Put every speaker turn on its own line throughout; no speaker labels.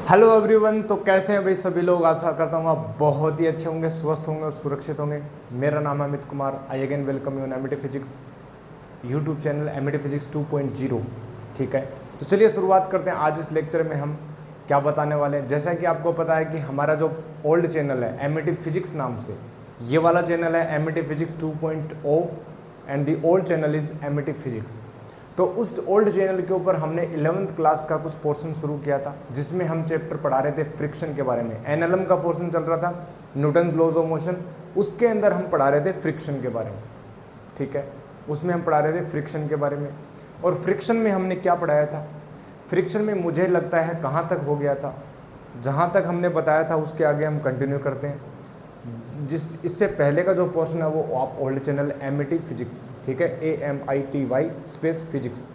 Hello everyone. तो कैसे हैं भाई सभी लोग। आशा करता हूँ आप बहुत ही अच्छे होंगे, स्वस्थ होंगे और सुरक्षित होंगे। मेरा नाम है Amit Kumar. I again welcome you on Amity physics YouTube channel Amity physics 2.0। ठीक है, तो चलिए शुरुआत करते हैं। आज इस लेक्चर में हम क्या बताने वाले हैं। जैसा कि आपको पता है कि हमारा जो ओल्ड चैनल है एमिटी फिजिक्स नाम से, ये वाला चैनल है Amity physics 2.0 and the old channel is Amity physics. तो उस ओल्ड चैनल के ऊपर हमने 11th क्लास का कुछ पोर्शन शुरू किया था, जिसमें हम चैप्टर पढ़ा रहे थे फ्रिक्शन के बारे में। एनएलएम का पोर्शन चल रहा था, न्यूटन्स लॉज ऑफ मोशन, उसके अंदर हम पढ़ा रहे थे फ्रिक्शन के बारे में। ठीक है, उसमें हम पढ़ा रहे थे फ्रिक्शन के बारे में। और फ्रिक्शन में हमने क्या पढ़ाया था, फ्रिक्शन में मुझे लगता है कहाँ तक हो गया था, जहाँ तक हमने बताया था उसके आगे हम कंटिन्यू करते हैं। इससे पहले का जो पोर्शन है वो आप ओल्ड चैनल एमिटी फिजिक्स, ठीक है, AMITY स्पेस फिजिक्स,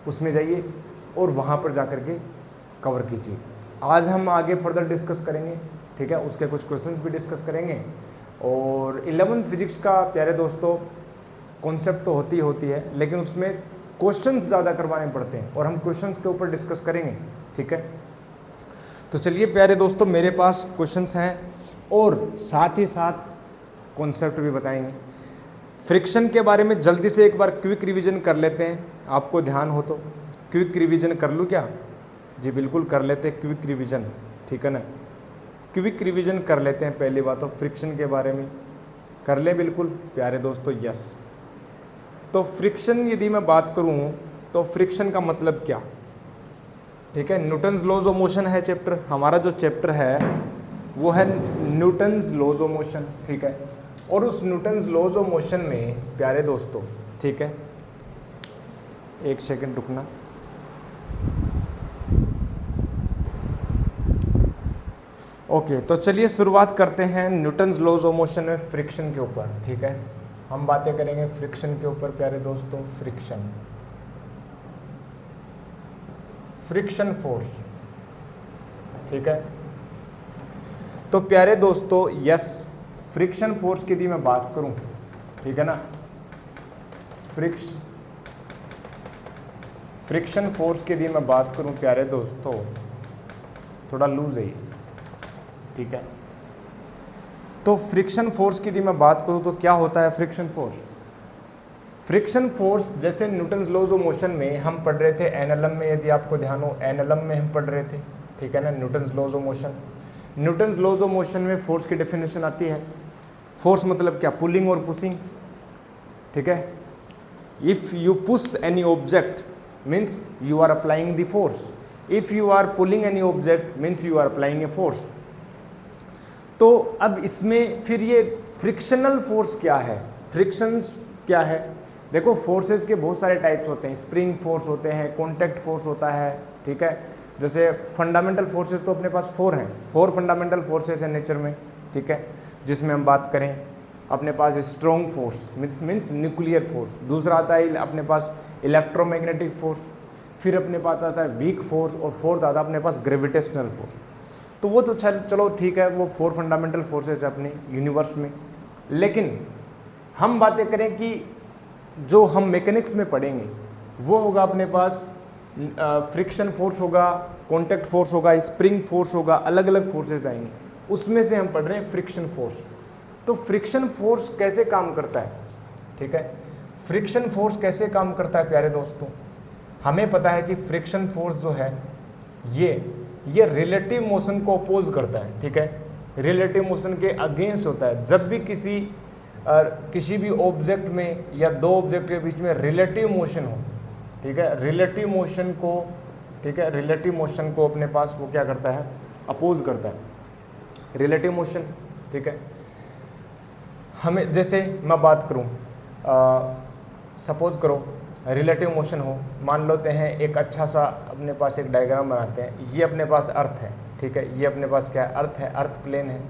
उसमें जाइए और वहाँ पर जा कर के कवर कीजिए। आज हम आगे फर्दर डिस्कस करेंगे, ठीक है, उसके कुछ क्वेश्चंस भी डिस्कस करेंगे। और 11th फिजिक्स का प्यारे दोस्तों कॉन्सेप्ट तो होती है, लेकिन उसमें क्वेश्चंस ज़्यादा करवाने पड़ते हैं और हम क्वेश्चंस के ऊपर डिस्कस करेंगे। ठीक है, तो चलिए प्यारे दोस्तों, मेरे पास क्वेश्चंस हैं और साथ ही साथ कॉन्सेप्ट भी बताएंगे। फ्रिक्शन के बारे में जल्दी से एक बार क्विक रिवीजन कर लेते हैं, आपको ध्यान हो तो। क्विक रिवीजन कर लूँ क्या? जी बिल्कुल कर लेते हैं क्विक रिवीजन, ठीक है ना। क्विक रिवीजन कर लेते हैं। पहली बात तो फ्रिक्शन के बारे में कर ले बिल्कुल प्यारे दोस्तों, यस। तो फ्रिक्शन यदि मैं बात करूँ तो फ्रिक्शन का मतलब क्या, ठीक है। न्यूटन्स लॉज ऑफ मोशन है चैप्टर, हमारा जो चैप्टर है वो है न्यूटन्स लॉज ऑफ मोशन, ठीक है। और उस न्यूटन्स लॉज ऑफ मोशन में प्यारे दोस्तों, ठीक है, एक सेकंड रुकना। ओके, तो चलिए शुरुआत करते हैं न्यूटन्स लॉज ऑफ मोशन में फ्रिक्शन के ऊपर, ठीक है। हम बातें करेंगे फ्रिक्शन के ऊपर प्यारे दोस्तों। फ्रिक्शन फोर्स, ठीक है। तो प्यारे दोस्तों यस, फ्रिक्शन फोर्स की यदि मैं बात करूं, ठीक है ना, फ्रिक्शन फोर्स की यदि मैं बात करूं प्यारे दोस्तों, थोड़ा लूज है ये, ठीक है। तो फ्रिक्शन फोर्स की यदि मैं बात करूं तो क्या होता है फ्रिक्शन फोर्स। फ्रिक्शन फोर्स जैसे न्यूटन्स लॉज ऑफ मोशन में हम पढ़ रहे थे एनएलएम में, यदि आपको ध्यान हो एनएलएम में हम पढ़ रहे थे, ठीक है ना, Newton's laws of motion. Newton's laws of motion में फोर्स की डेफिनेशन आती है। फोर्स मतलब क्या, पुलिंग और पुशिंग, ठीक है। If you push any object means you are applying the force, if you are pulling any object means you are applying a force. तो अब इसमें फिर ये फ्रिक्शनल फोर्स क्या है, फ्रिक्शंस क्या है। देखो फोर्सेस के बहुत सारे टाइप्स होते हैं, स्प्रिंग फोर्स होते हैं, कॉन्टैक्ट फोर्स होता है, ठीक है। जैसे फंडामेंटल फोर्सेस तो अपने पास 4 हैं, 4 फंडामेंटल फोर्सेस हैं नेचर में, ठीक है। जिसमें हम बात करें अपने पास strong force means nuclear force, दूसरा आता है अपने पास इलेक्ट्रोमैग्नेटिक फोर्स, फिर अपने पास आता है वीक फोर्स, और फोर्थ आता है अपने पास ग्रेविटेशनल फोर्स। तो वो तो चलो ठीक है, वो 4 फंडामेंटल फोर्सेस है अपने यूनिवर्स में। लेकिन हम बातें करें कि जो हम मैकेनिक्स में पढ़ेंगे वो होगा अपने पास फ्रिक्शन फोर्स होगा, कॉन्टैक्ट फोर्स होगा, स्प्रिंग फोर्स होगा, अलग अलग फोर्सेस आएंगे, उसमें से हम पढ़ रहे हैं फ्रिक्शन फोर्स। तो फ्रिक्शन फोर्स कैसे काम करता है, ठीक है। फ्रिक्शन फोर्स कैसे काम करता है प्यारे दोस्तों, हमें पता है कि फ्रिक्शन फोर्स जो है ये रिलेटिव मोशन को अपोज करता है, ठीक है। रिलेटिव मोशन के अगेंस्ट होता है। जब भी किसी भी ऑब्जेक्ट में या दो ऑब्जेक्ट के बीच में रिलेटिव मोशन हो, ठीक है, रिलेटिव मोशन को, ठीक है, रिलेटिव मोशन को अपने पास वो क्या करता है, अपोज करता है रिलेटिव मोशन, ठीक है। हमें जैसे मैं बात करूं, सपोज करो रिलेटिव मोशन हो, मान लेते हैं एक अच्छा सा अपने पास एक डायग्राम बनाते हैं। ये अपने पास अर्थ है, ठीक है, ये अपने पास क्या है, अर्थ है, अर्थ प्लेन है,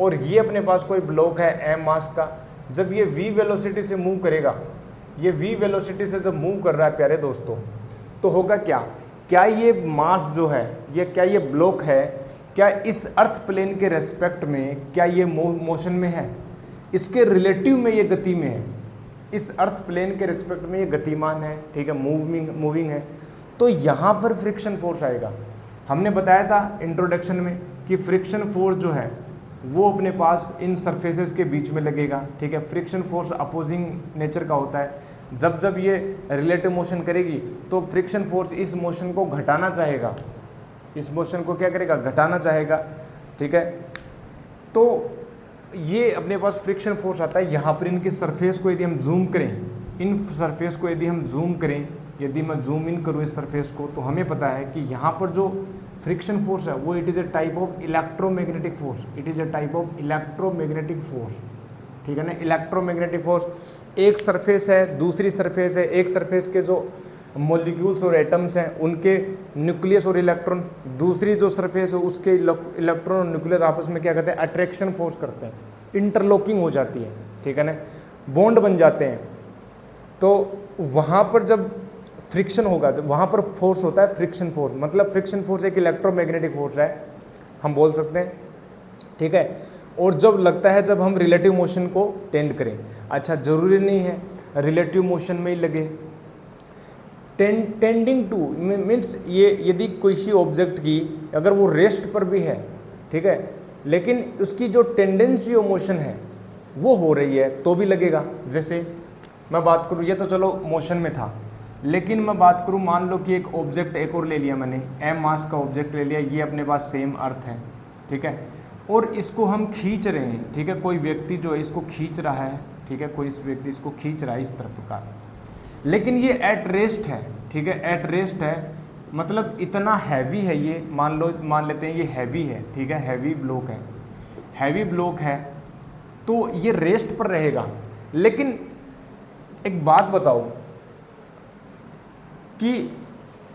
और ये अपने पास कोई ब्लॉक है m मास का। जब ये v वेलोसिटी से मूव करेगा, ये v वेलोसिटी से जब मूव कर रहा है प्यारे दोस्तों, तो होगा क्या ये मास जो है, ये क्या ये ब्लॉक है, क्या इस अर्थ प्लेन के रेस्पेक्ट में क्या ये मोशन में है, इसके रिलेटिव में ये गति में है, इस अर्थ प्लेन के रिस्पेक्ट में ये गतिमान है, ठीक है, मूविंग है। तो यहाँ पर फ्रिक्शन फोर्स आएगा। हमने बताया था इंट्रोडक्शन में कि फ्रिक्शन फोर्स जो है वो अपने पास इन सरफेसेस के बीच में लगेगा, ठीक है। फ्रिक्शन फोर्स अपोजिंग नेचर का होता है। जब जब ये रिलेटिव मोशन करेगी तो फ्रिक्शन फोर्स इस मोशन को घटाना चाहेगा, इस मोशन को क्या करेगा, घटाना चाहेगा, ठीक है। तो ये अपने पास फ्रिक्शन फोर्स आता है। यहाँ पर इनकी सरफेस को यदि हम जूम करें, इन सरफेस को यदि हम जूम करें, यदि मैं जूम इन करूँ इस सरफेस को, तो हमें पता है कि यहाँ पर जो फ्रिक्शन फोर्स है वो it is a type of electromagnetic force, it is a type of electromagnetic force, ठीक है ना। इलेक्ट्रोमैग्नेटिक फोर्स, एक सरफेस है, दूसरी सरफेस है, एक सरफेस के जो मॉलिक्यूल्स और एटम्स हैं उनके न्यूक्लियस और इलेक्ट्रॉन, दूसरी जो सरफेस है उसके इलेक्ट्रॉन और न्यूक्लियस आपस में क्या करते हैं, अट्रैक्शन फोर्स करते हैं, इंटरलॉकिंग हो जाती है, ठीक है ना, बॉन्ड बन जाते हैं। तो वहाँ पर जब फ्रिक्शन होगा तो वहाँ पर फोर्स होता है फ्रिक्शन फोर्स, मतलब फ्रिक्शन फोर्स एक इलेक्ट्रोमैग्नेटिक फोर्स है, हम बोल सकते हैं, ठीक है। और जब लगता है जब हम रिलेटिव मोशन को टेंड करें, अच्छा ज़रूरी नहीं है रिलेटिव मोशन में ही लगे, टेंडिंग टू मीन्स ये यदि कोई सी ऑब्जेक्ट की अगर वो रेस्ट पर भी है, ठीक है, लेकिन उसकी जो टेंडेंसी ऑफ मोशन है वो हो रही है तो भी लगेगा। जैसे मैं बात करूँ, ये तो चलो मोशन में था, लेकिन मैं बात करूँ, मान लो कि एक ऑब्जेक्ट एक और ले लिया मैंने, एम मास का ऑब्जेक्ट ले लिया, ये अपने पास सेम अर्थ है, ठीक है, और इसको हम खींच रहे हैं, ठीक है, कोई व्यक्ति जो है इसको खींच रहा है, ठीक है, कोई इस व्यक्ति इसको खींच रहा है इस तरफ का, लेकिन ये एट रेस्ट है, ठीक है, एट रेस्ट है, मतलब इतना हैवी है ये, मान लेते हैं ये हैवी है, ठीक है, हैवी ब्लॉक है, हैवी ब्लॉक है, तो ये रेस्ट पर रहेगा। लेकिन एक बात बताओ कि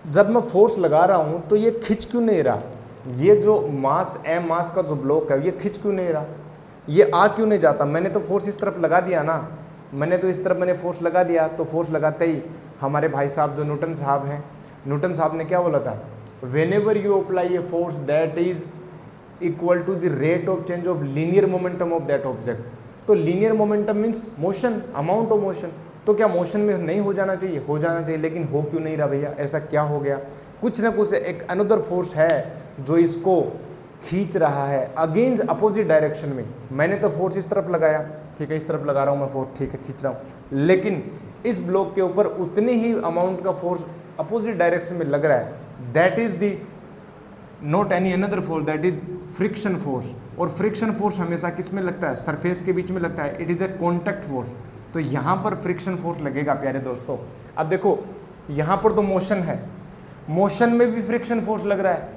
जब मैं फोर्स लगा रहा हूं तो ये खिंच क्यों नहीं रहा, ये जो मास एम मास का जो ब्लॉक है ये खिंच क्यों नहीं रहा, ये आ क्यों नहीं जाता, मैंने तो फोर्स इस तरफ लगा दिया ना, मैंने तो इस तरफ मैंने फोर्स लगा दिया, तो फोर्स लगाते ही हमारे भाई साहब जो न्यूटन साहब हैं, न्यूटन साहब ने क्या बोला था, whenever you apply a force that is equal to the rate of change of linear momentum of that object. तो linear momentum means motion, amount of motion, तो क्या मोशन में नहीं हो जाना चाहिए, हो जाना चाहिए, लेकिन हो क्यों नहीं रहा भैया, ऐसा क्या हो गया, कुछ ना कुछ एक अनदर फोर्स है जो इसको खींच रहा है अगेंस्ट अपोजिट डायरेक्शन में। मैंने तो फोर्स इस तरफ लगाया, ठीक है, इस तरफ लगा रहा हूँ मैं फोर्स, ठीक है, खींच रहा हूँ, लेकिन इस ब्लॉक के ऊपर उतने ही अमाउंट का फोर्स अपोजिट डायरेक्शन में लग रहा है, that is the not any another force, that is friction force. और फ्रिक्शन फोर्स हमेशा किस में लगता है, सरफेस के बीच में लगता है, it is a contact force, तो यहाँ पर फ्रिक्शन फोर्स लगेगा प्यारे दोस्तों। अब देखो यहाँ पर तो मोशन है, मोशन में भी फ्रिक्शन फोर्स लग रहा है,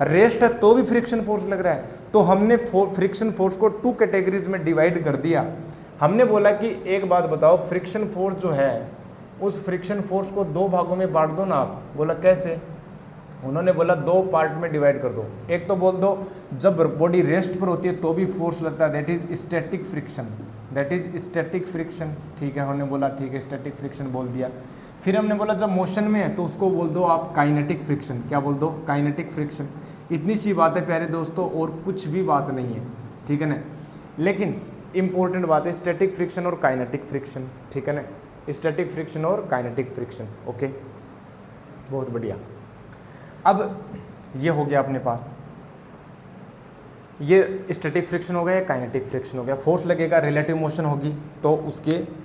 रेस्ट है तो भी फ्रिक्शन फोर्स लग रहा है, तो हमने फ्रिक्शन फोर्स को टू कैटेगरीज में डिवाइड कर दिया। हमने बोला कि एक बात बताओ, फ्रिक्शन फोर्स जो है उस फ्रिक्शन फोर्स को दो भागों में बांट दो ना आप, बोला कैसे, उन्होंने बोला दो पार्ट में डिवाइड कर दो। एक तो बोल दो जब बॉडी रेस्ट पर होती है तो भी फोर्स लगता है, that is static friction, that is static friction, ठीक है, हमने बोला ठीक है स्टैटिक फ्रिक्शन बोल दिया। फिर हमने बोला जब मोशन में है तो उसको बोल दो आप काइनेटिक फ्रिक्शन, क्या बोल दो, काइनेटिक फ्रिक्शन। इतनी सी बात है प्यारे दोस्तों, और कुछ भी बात नहीं है, ठीक है ना, लेकिन इंपॉर्टेंट बात है स्टैटिक फ्रिक्शन और काइनेटिक फ्रिक्शन, ठीक है ना, स्टैटिक फ्रिक्शन और काइनेटिक फ्रिक्शन, ओके, बहुत बढ़िया। अब ये हो गया अपने पास, ये स्टैटिक फ्रिक्शन हो गया या काइनेटिक फ्रिक्शन हो गया। फोर्स लगेगा, रिलेटिव मोशन होगी तो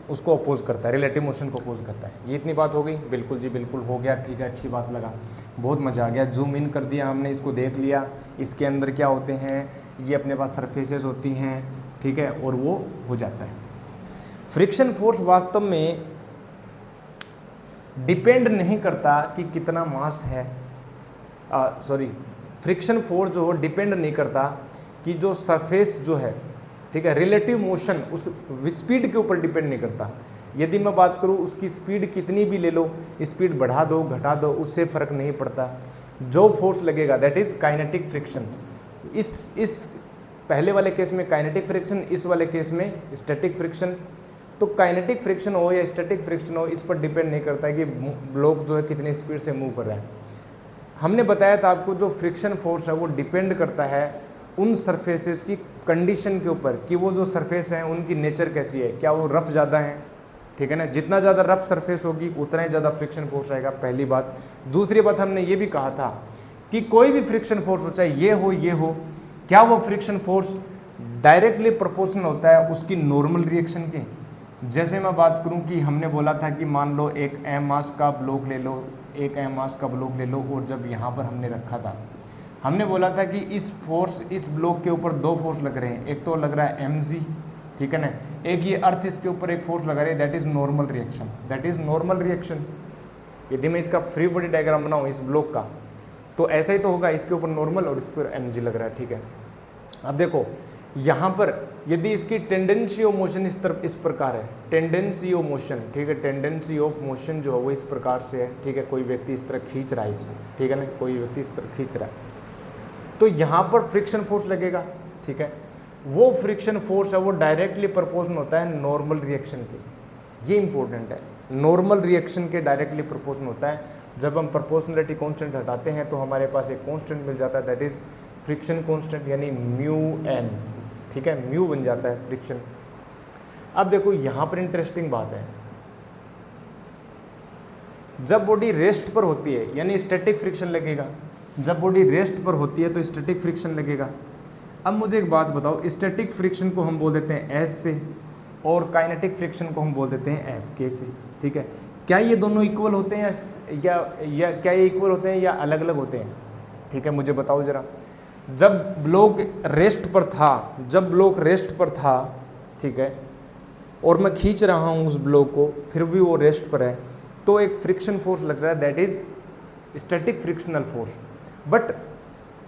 उसको अपोज करता है, रिलेटिव मोशन को अपोज करता है। ये इतनी बात हो गई, बिल्कुल जी बिल्कुल हो गया, ठीक है, अच्छी बात लगा, बहुत मज़ा आ गया। जूम इन कर दिया हमने, इसको देख लिया, इसके अंदर क्या होते हैं, ये अपने पास सरफेसेस होती हैं, ठीक है, और वो हो जाता है। फ्रिक्शन फोर्स वास्तव में डिपेंड नहीं करता कि कितना मास है, फ्रिक्शन फोर्स जो डिपेंड नहीं करता कि जो सरफेस जो है, ठीक है, रिलेटिव मोशन उस स्पीड के ऊपर डिपेंड नहीं करता। यदि मैं बात करूँ उसकी स्पीड कितनी भी ले लो, स्पीड बढ़ा दो घटा दो, उससे फर्क नहीं पड़ता, जो फोर्स लगेगा दैट इज काइनेटिक फ्रिक्शन। इस पहले वाले केस में काइनेटिक फ्रिक्शन, इस वाले केस में स्टैटिक फ्रिक्शन। तो काइनेटिक फ्रिक्शन हो या स्टैटिक फ्रिक्शन हो, इस पर डिपेंड नहीं करता है कि ब्लॉक जो है कितनी स्पीड से मूव कर रहा है। हमने बताया था आपको जो फ्रिक्शन फोर्स है वो डिपेंड करता है उन सरफेसेस की कंडीशन के ऊपर कि वो जो सरफेस हैं उनकी नेचर कैसी है, क्या वो रफ ज़्यादा है, ठीक है ना, जितना ज़्यादा रफ सरफेस होगी उतना ही ज़्यादा फ्रिक्शन फोर्स आएगा, पहली बात। दूसरी बात हमने ये भी कहा था कि कोई भी फ्रिक्शन फोर्स हो, चाहे ये हो, क्या वो फ्रिक्शन फोर्स डायरेक्टली प्रोपोर्शनल होता है उसकी नॉर्मल रिएक्शन के। जैसे मैं बात करूं कि हमने बोला था कि मान लो एक एम मास का ब्लॉक ले लो, एक एम मास का ब्लॉक ले लो, और जब यहाँ पर हमने रखा था, हमने बोला था कि इस ब्लॉक के ऊपर दो फोर्स लग रहे हैं, एक तो लग रहा है mg, ठीक है ना, एक ये अर्थ इसके ऊपर एक फोर्स लगा रही है, that is normal reaction, that is normal reaction. यदि मैं इसका फ्री बॉडी डायग्राम बनाऊं इस ब्लॉक का, तो ऐसा ही तो होगा, इसके ऊपर नॉर्मल और इस पर mg लग रहा है, ठीक है। अब देखो यहाँ पर यदि इसकी टेंडेंसी ऑफ मोशन इस प्रकार है, टेंडेंसी ऑफ मोशन, ठीक है, टेंडेंसी ऑफ मोशन जो है वो इस प्रकार से है, ठीक है, कोई व्यक्ति इस तरह खींच रहा है इसको, ठीक है ना, कोई व्यक्ति इस तरह खींच रहा है, तो यहाँ पर फ्रिक्शन फोर्स लगेगा, ठीक है। वो फ्रिक्शन फोर्स है वो डायरेक्टली प्रोपोर्शनल होता है नॉर्मल रिएक्शन के, ये इंपॉर्टेंट है, नॉर्मल रिएक्शन के डायरेक्टली प्रोपोर्शनल होता है। जब हम प्रोपोर्शनलिटी कांस्टेंट हटाते हैं तो हमारे पास एक कांस्टेंट मिल जाता है, दैट इज फ्रिक्शन कांस्टेंट, यानी म्यू एन, ठीक है, म्यू बन जाता है फ्रिक्शन। अब देखो यहां पर इंटरेस्टिंग बात है, जब बॉडी रेस्ट पर होती है यानी स्टैटिक फ्रिक्शन लगेगा, जब बॉडी रेस्ट पर होती है तो स्टैटिक फ्रिक्शन लगेगा। अब मुझे एक बात बताओ, स्टैटिक फ्रिक्शन को हम बोल देते हैं एस से और काइनेटिक फ्रिक्शन को हम बोल देते हैं एफ के से, ठीक है। क्या ये दोनों इक्वल होते हैं या क्या ये इक्वल होते हैं या अलग अलग होते हैं, ठीक है, मुझे बताओ जरा। जब ब्लॉक रेस्ट पर था, जब ब्लॉक रेस्ट पर था, ठीक है, और मैं खींच रहा हूँ उस ब्लॉक को, फिर भी वो रेस्ट पर है, तो एक फ्रिक्शन फोर्स लग रहा है, that is static frictional force. But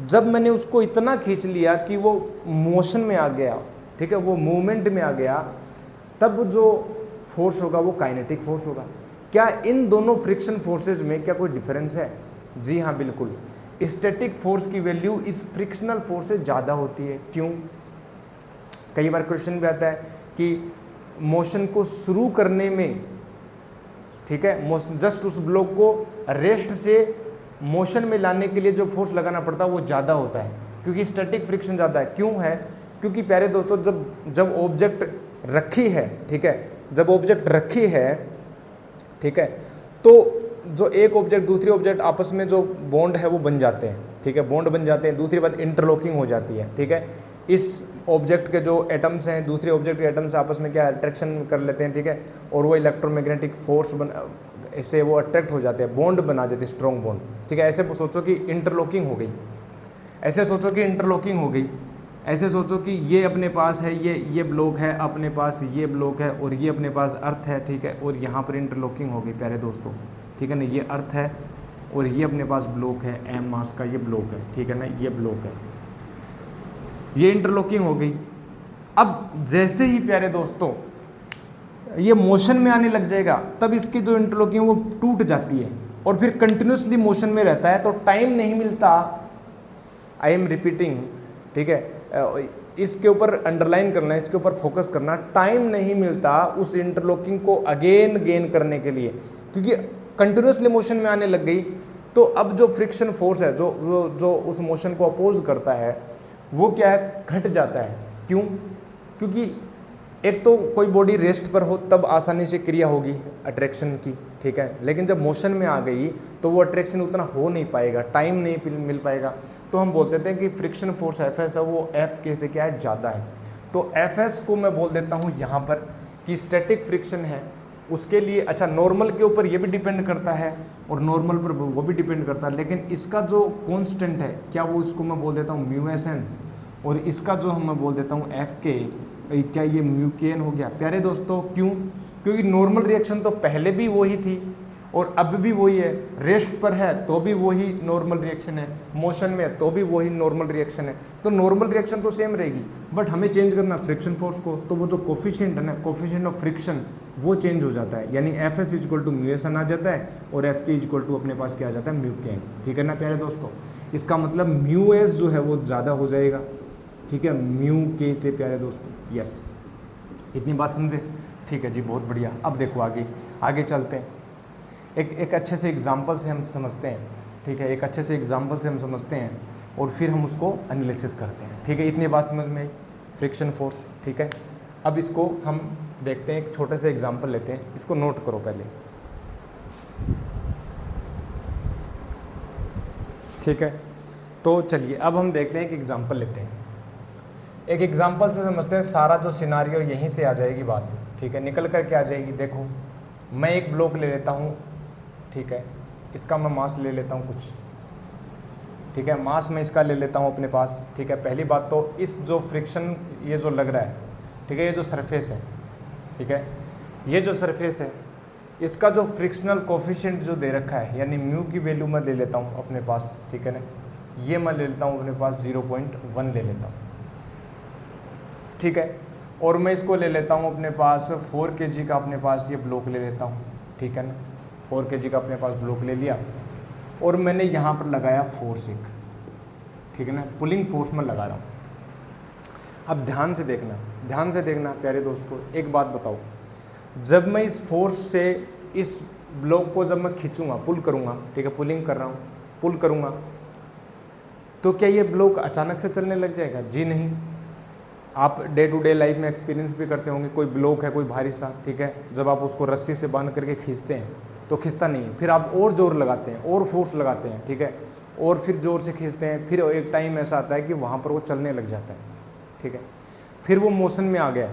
जब मैंने उसको इतना खींच लिया कि वो मोशन में आ गया, ठीक है, वो मूवमेंट में आ गया, तब जो फोर्स होगा वो काइनेटिक फोर्स होगा। क्या इन दोनों फ्रिक्शन फोर्सेस में क्या कोई डिफरेंस है? जी हाँ, बिल्कुल। स्टैटिक फोर्स की वैल्यू इस फ्रिक्शनल फोर्स से ज़्यादा होती है। क्यों? कई बार क्वेश्चन भी आता है कि मोशन को शुरू करने में, ठीक है, जस्ट उस ब्लॉक को रेस्ट से मोशन में लाने के लिए जो फोर्स लगाना पड़ता है वो ज़्यादा होता है, क्योंकि स्टैटिक फ्रिक्शन ज़्यादा है। क्यों है? क्योंकि प्यारे दोस्तों, जब ऑब्जेक्ट रखी है, ठीक है, जब ऑब्जेक्ट रखी है, ठीक है, तो जो एक ऑब्जेक्ट दूसरी ऑब्जेक्ट आपस में जो बॉन्ड है वो बन जाते हैं, ठीक है, बॉन्ड बन जाते हैं। दूसरी बात, इंटरलॉकिंग हो जाती है, ठीक है। इस ऑब्जेक्ट के जो एटम्स हैं दूसरे ऑब्जेक्ट के एटम्स आपस में क्या अट्रैक्शन कर लेते हैं, ठीक है, और वो इलेक्ट्रोमैग्नेटिक फोर्स इससे वो अट्रैक्ट हो जाते हैं, बॉन्ड बना जाते हैं, स्ट्रॉन्ग बॉन्ड, ठीक है। ऐसे सोचो कि इंटरलॉकिंग हो गई, ऐसे सोचो कि इंटरलॉकिंग हो गई, ऐसे सोचो कि ये अपने पास है, ये ब्लॉक है, अपने पास ये ब्लॉक है, और ये अपने पास अर्थ है, ठीक है, और यहाँ पर इंटरलॉकिंग हो गई प्यारे दोस्तों, ठीक है ना। ये अर्थ है और ये अपने पास ब्लॉक है, एम मास का ये ब्लॉक है, ठीक है ना, ये ब्लॉक है, ये इंटरलॉकिंग हो गई। अब जैसे ही प्यारे दोस्तों ये मोशन में आने लग जाएगा, तब इसकी जो इंटरलॉकिंग वो टूट जाती है और फिर कंटिन्यूसली मोशन में रहता है, तो टाइम नहीं मिलता। आई एम रिपीटिंग, ठीक है, इसके ऊपर अंडरलाइन करना, इसके ऊपर फोकस करना, टाइम नहीं मिलता उस इंटरलॉकिंग को अगेन गेन करने के लिए, क्योंकि कंटिन्यूसली मोशन में आने लग गई। तो अब जो फ्रिक्शन फोर्स है, जो उस मोशन को अपोज करता है, वो क्या है, घट जाता है। क्यों? क्योंकि एक तो कोई बॉडी रेस्ट पर हो तब आसानी से क्रिया होगी अट्रैक्शन की, ठीक है, लेकिन जब मोशन में आ गई तो वो अट्रैक्शन उतना हो नहीं पाएगा, टाइम नहीं मिल पाएगा। तो हम बोल देते हैं कि फ्रिक्शन फोर्स एफ एस है वो एफ के से क्या है, ज़्यादा है। तो एफ एस को मैं बोल देता हूँ यहाँ पर कि स्टैटिक फ्रिक्शन है उसके लिए। अच्छा, नॉर्मल के ऊपर ये भी डिपेंड करता है और नॉर्मल पर वो भी डिपेंड करता है, लेकिन इसका जो कॉन्स्टेंट है क्या, वो इसको मैं बोल देता हूँ म्यू एस एन, और इसका जो मैं बोल देता हूँ एफ के, क्या ये म्यू के एन हो गया प्यारे दोस्तों। क्यों? क्योंकि नॉर्मल रिएक्शन तो पहले भी वही थी और अब भी वही है, रेस्ट पर है तो भी वही नॉर्मल रिएक्शन है, मोशन में तो भी वही नॉर्मल रिएक्शन है। तो नॉर्मल रिएक्शन तो सेम रहेगी, बट हमें चेंज करना फ्रिक्शन फोर्स को, तो वो जो कोफिशिएंट है ना, कोफिशिएंट ऑफ फ्रिक्शन, वो चेंज हो जाता है, यानी F S equal to mu S N आ जाता है और एफ के इक्वल टू अपने पास क्या आ जाता है, म्यू के एन, ठीक है ना प्यारे दोस्तों। इसका मतलब म्यू एस जो है वो ज़्यादा हो जाएगा, ठीक है, म्यू के से प्यारे दोस्तों। यस, इतनी बात समझे? ठीक है जी, बहुत बढ़िया। अब देखो आगे चलते हैं, एक अच्छे से एग्जाम्पल से हम समझते हैं, ठीक है, एक अच्छे से एग्जाम्पल से हम समझते हैं और फिर हम उसको एनालिसिस करते हैं, ठीक है। इतनी बात समझ में आई, फ्रिक्शन फोर्स, ठीक है। अब इसको हम देखते हैं, एक छोटे से एग्जाम्पल लेते हैं, इसको नोट करो पहले, ठीक है। तो चलिए अब हम देखते हैं एक एग्जांपल लेते हैं। एक एग्जांपल से समझते हैं, सारा जो सिनारियो यहीं से आ जाएगी बात, ठीक है, निकल कर के आ जाएगी। देखो मैं एक ब्लॉक ले लेता हूँ, ठीक है, इसका मैं मास ले लेता हूँ कुछ, ठीक है, मास में इसका ले लेता हूँ अपने पास, ठीक है। पहली बात तो इस जो फ्रिक्शन ये जो लग रहा है, ठीक है, ये जो सरफेस है, ठीक है, ये जो सरफेस है इसका जो फ्रिक्शनल कोफिशिएंट जो दे रखा है, यानी म्यू की वैल्यू मैं ले लेता हूँ अपने पास, ठीक है ना, ये मैं ले लेता हूँ अपने पास 0.1 ले लेता हूँ, ठीक है। और मैं इसको ले लेता हूँ अपने पास 4 kg का अपने पास ये ब्लॉक ले लेता हूँ, ठीक है ना, 4 kg का अपने पास ब्लॉक ले लिया और मैंने यहाँ पर लगाया फोर्स एक, ठीक है ना, पुलिंग फोर्स में लगा रहा हूँ। अब ध्यान से देखना प्यारे दोस्तों, एक बात बताओ, जब मैं इस फोर्स से इस ब्लॉक को जब मैं खींचूंगा, पुल करूंगा, ठीक है, पुलिंग कर रहा हूँ, पुल करूंगा, तो क्या ये ब्लॉक अचानक से चलने लग जाएगा? जी नहीं। आप डे टू डे लाइफ में एक्सपीरियंस भी करते होंगे, कोई ब्लॉक है कोई भारी सा, ठीक है, जब आप उसको रस्सी से बांध करके खींचते हैं तो खिंचता नहीं है, फिर आप और जोर लगाते हैं और फोर्स लगाते हैं, ठीक है, और फिर जोर से खींचते हैं, फिर एक टाइम ऐसा आता है कि वहाँ पर वो चलने लग जाता है, ठीक है, फिर वो मोशन में आ गया।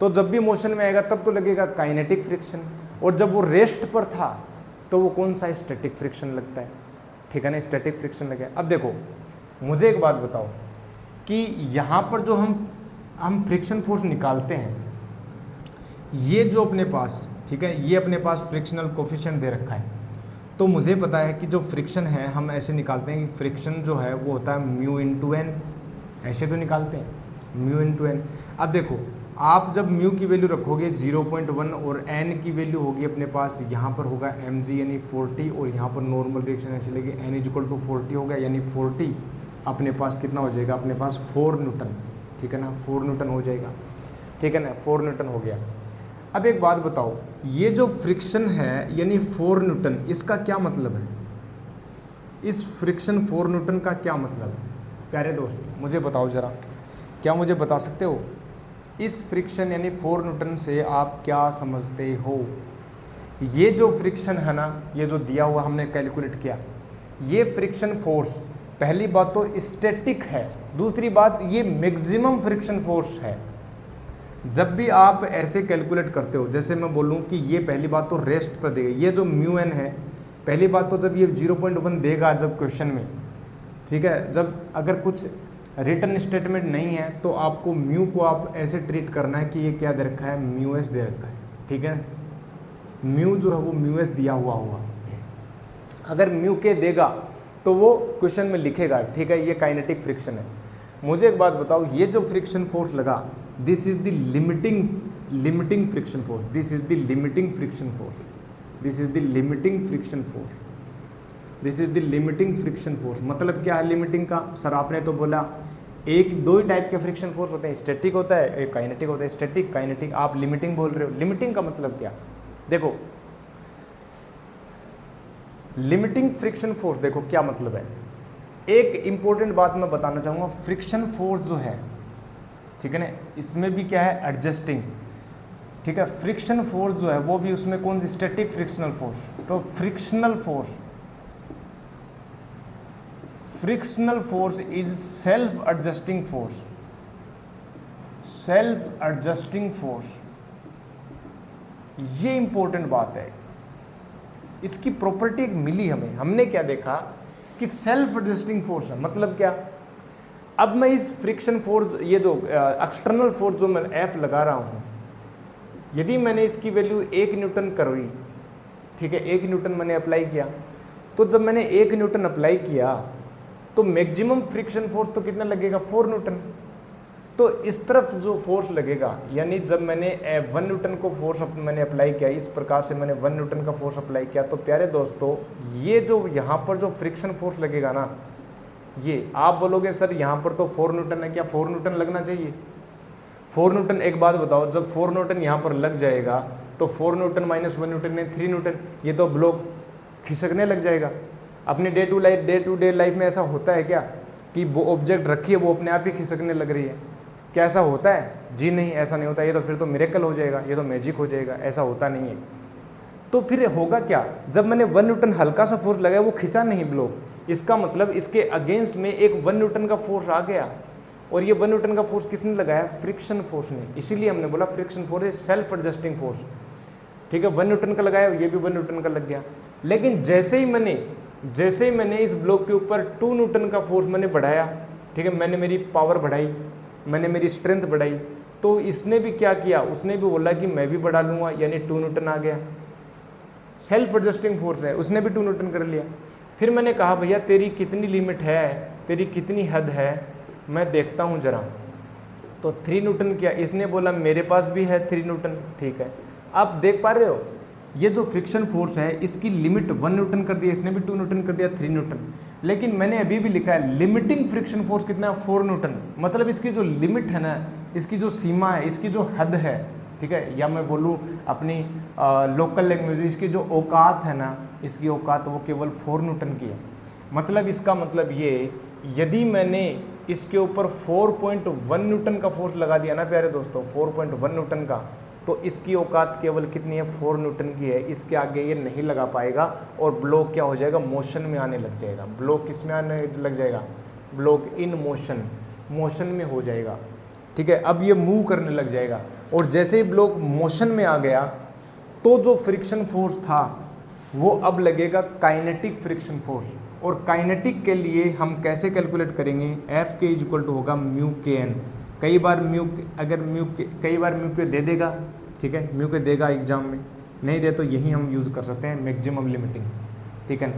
तो जब भी मोशन में आएगा तब तो लगेगा काइनेटिक फ्रिक्शन, और जब वो रेस्ट पर था तो वो कौन सा स्टैटिक फ्रिक्शन लगता है, ठीक है ना, स्टैटिक फ्रिक्शन लगे। अब देखो मुझे एक बात बताओ कि यहाँ पर जो हम फ्रिक्शन फोर्स निकालते हैं, ये जो अपने पास, ठीक है, ये अपने पास फ्रिक्शनल कोफिशिएंट दे रखा है, तो मुझे पता है कि जो फ्रिक्शन है हम ऐसे निकालते हैं कि फ्रिक्शन जो है वो होता है म्यू इंटू एन, ऐसे तो निकालते हैं, म्यू इंटू एन। अब देखो आप जब म्यू की वैल्यू रखोगे 0.1 और एन की वैल्यू होगी अपने पास, यहाँ पर होगा mg यानी 40, और यहाँ पर नॉर्मल रिएक्शन ऐसे लगे n इक्वल टू 40 होगा, यानी 40 अपने पास कितना हो जाएगा, अपने पास 4 न्यूटन, ठीक है ना, 4 न्यूटन हो जाएगा, ठीक है ना, 4 न्यूटन हो गया। अब एक बात बताओ, ये जो फ्रिक्शन है यानी 4 न्यूटन, इसका क्या मतलब है? इस फ्रिक्शन 4 न्यूटन का क्या मतलब है? प्यारे दोस्त मुझे बताओ ज़रा, क्या मुझे बता सकते हो इस फ्रिक्शन यानी 4 न्यूटन से आप क्या समझते हो? ये जो फ्रिक्शन है ना, ये जो दिया हुआ हमने कैलकुलेट किया, ये फ्रिक्शन फोर्स पहली बात तो स्टैटिक है, दूसरी बात ये मैक्सिमम फ्रिक्शन फोर्स है। जब भी आप ऐसे कैलकुलेट करते हो, जैसे मैं बोलूँ कि ये पहली बात तो रेस्ट पर देगा, ये जो म्यू एन है, पहली बात तो जब ये 0.1 देगा जब क्वेश्चन में, ठीक है, जब अगर कुछ रिटर्न स्टेटमेंट नहीं है तो आपको म्यू को आप ऐसे ट्रीट करना है कि ये क्या दे रखा है, म्यू एस दे रखा है, ठीक है, म्यू जो है वो म्यू एस दिया हुआ होगा। अगर म्यू के देगा तो वो क्वेश्चन में लिखेगा, ठीक है, ये काइनेटिक फ्रिक्शन है। मुझे एक बात बताओ, ये जो फ्रिक्शन फोर्स लगा, this is the limiting friction force, this is the limiting friction force, this is the limiting friction force, this is the limiting friction force. मतलब क्या है लिमिटिंग का? सर आपने तो बोला दो ही टाइप के फ्रिक्शन फोर्स होते हैं, स्टैटिक होता है, एक काइनेटिक होता है। स्टैटिक काइनेटिक, आप लिमिटिंग बोल रहे हो। लिमिटिंग का मतलब क्या? देखो लिमिटिंग फ्रिक्शन फोर्स, देखो क्या मतलब है। एक इंपॉर्टेंट बात मैं बताना चाहूँगा, फ्रिक्शन फोर्स जो है, ठीक है ना, इसमें भी क्या है, एडजस्टिंग, ठीक है। फ्रिक्शन फोर्स जो है वो भी उसमें कौन सी, स्टैटिक फ्रिक्शनल फोर्स। तो frictional force is self adjusting force, self adjusting force, ये इंपॉर्टेंट बात है। इसकी प्रॉपर्टी एक मिली हमें, हमने क्या देखा कि सेल्फ एडजस्टिंग फोर्स है। मतलब क्या? अब मैं इस फ्रिक्शन फोर्स, ये जो एक्सटर्नल फोर्स जो मैं F लगा रहा हूं, यदि मैंने इसकी वैल्यू 1 न्यूटन करी, ठीक है, 1 न्यूटन मैंने अप्लाई किया, तो जब मैंने 1 न्यूटन अप्लाई किया तो मैक्सिमम फ्रिक्शन फोर्स तो कितना लगेगा, 4 न्यूटन। तो इस तरफ जो फोर्स लगेगा, यानी जब मैंने 1 न्यूटन को फोर्स मैंने अप्लाई किया, इस प्रकार से मैंने 1 न्यूटन का फोर्स अप्लाई किया, तो प्यारे दोस्तों ये जो यहाँ पर जो फ्रिक्शन फोर्स लगेगा ना, ये आप बोलोगे सर यहाँ पर तो 4 न्यूटन है, क्या 4 न्यूटन लगना चाहिए? 4 न्यूटन, एक बात बताओ, जब 4 न्यूटन यहाँ पर लग जाएगा तो 4 न्यूटन माइनस 1 न्यूटन है 3 न्यूटन, ये तो ब्लॉक खिसकने लग जाएगा। अपने डे टू डे लाइफ में ऐसा होता है क्या कि वो ऑब्जेक्ट रखी है वो अपने आप ही खिसकने लग रही है? क्या ऐसा होता है? जी नहीं, ऐसा नहीं होता। ये तो फिर तो मिरेकल हो जाएगा, ये तो मैजिक हो जाएगा, ऐसा होता नहीं है। तो फिर होगा क्या? जब मैंने 1 न्यूटन हल्का सा फोर्स लगाया, वो खिंचा नहीं ब्लॉक, इसका मतलब इसके अगेंस्ट में एक 1 न्यूटन का फोर्स आ गया, और ये 1 न्यूटन का फोर्स किसने लगाया? फ्रिक्शन फोर्स ने। इसीलिए हमने बोला friction force is self adjusting force. ठीक है, 1 न्यूटन का लगाया, ये भी 1 न्यूटन का लग गया। लेकिन जैसे ही मैंने इस ब्लॉक के ऊपर 2 न्यूटन का फोर्स मैंने बढ़ाया, ठीक है, मैंने मेरी पावर बढ़ाई, मैंने मेरी स्ट्रेंथ बढ़ाई, तो इसने भी क्या किया? उसने भी बोला कि मैं भी बढ़ा लूंगा, यानी 2 न्यूटन आ गया। सेल्फ एडजस्टिंग फोर्स है, उसने भी 2 न्यूटन कर लिया। फिर मैंने कहा भैया तेरी कितनी लिमिट है, तेरी कितनी हद है, मैं देखता हूँ जरा। तो 3 न्यूटन किया, इसने बोला मेरे पास भी है 3 न्यूटन। ठीक है, आप देख पा रहे हो ये जो फ्रिक्शन फोर्स है इसकी लिमिट 1 न्यूटन कर दिया, इसने भी 2 न्यूटन कर दिया, 3 न्यूटन। लेकिन मैंने अभी भी लिखा है लिमिटिंग फ्रिक्शन फोर्स कितना है? 4 न्यूटन। मतलब इसकी जो लिमिट है ना, इसकी जो सीमा है, इसकी जो हद है, ठीक है, या मैं बोलूँ अपनी लोकल लैंग्वेज, इसकी जो औकात है ना, इसकी औकात वो केवल 4 न्यूटन की है। मतलब इसका मतलब ये, यदि मैंने इसके ऊपर 4.1 न्यूटन का फोर्स लगा दिया ना प्यारे दोस्तों, 4.1 न्यूटन का, तो इसकी औकात केवल कितनी है? 4 न्यूटन की है। इसके आगे ये नहीं लगा पाएगा और ब्लॉक क्या हो जाएगा? मोशन में आने लग जाएगा। ब्लॉक किस में आने लग जाएगा? ब्लॉक इन मोशन, मोशन में हो जाएगा। ठीक है, अब ये मूव करने लग जाएगा, और जैसे ही ब्लॉक मोशन में आ गया तो जो फ्रिक्शन फोर्स था वो अब लगेगा काइनेटिक फ्रिक्शन फोर्स। और काइनेटिक के लिए हम कैसे कैलकुलेट करेंगे? एफ के इक्वल टू होगा म्यू के एन। कई बार म्यू के दे देगा, ठीक है, म्यू के देगा एग्जाम में, नहीं दे तो यही हम यूज़ कर सकते हैं मैक्सिमम लिमिटिंग। ठीक है,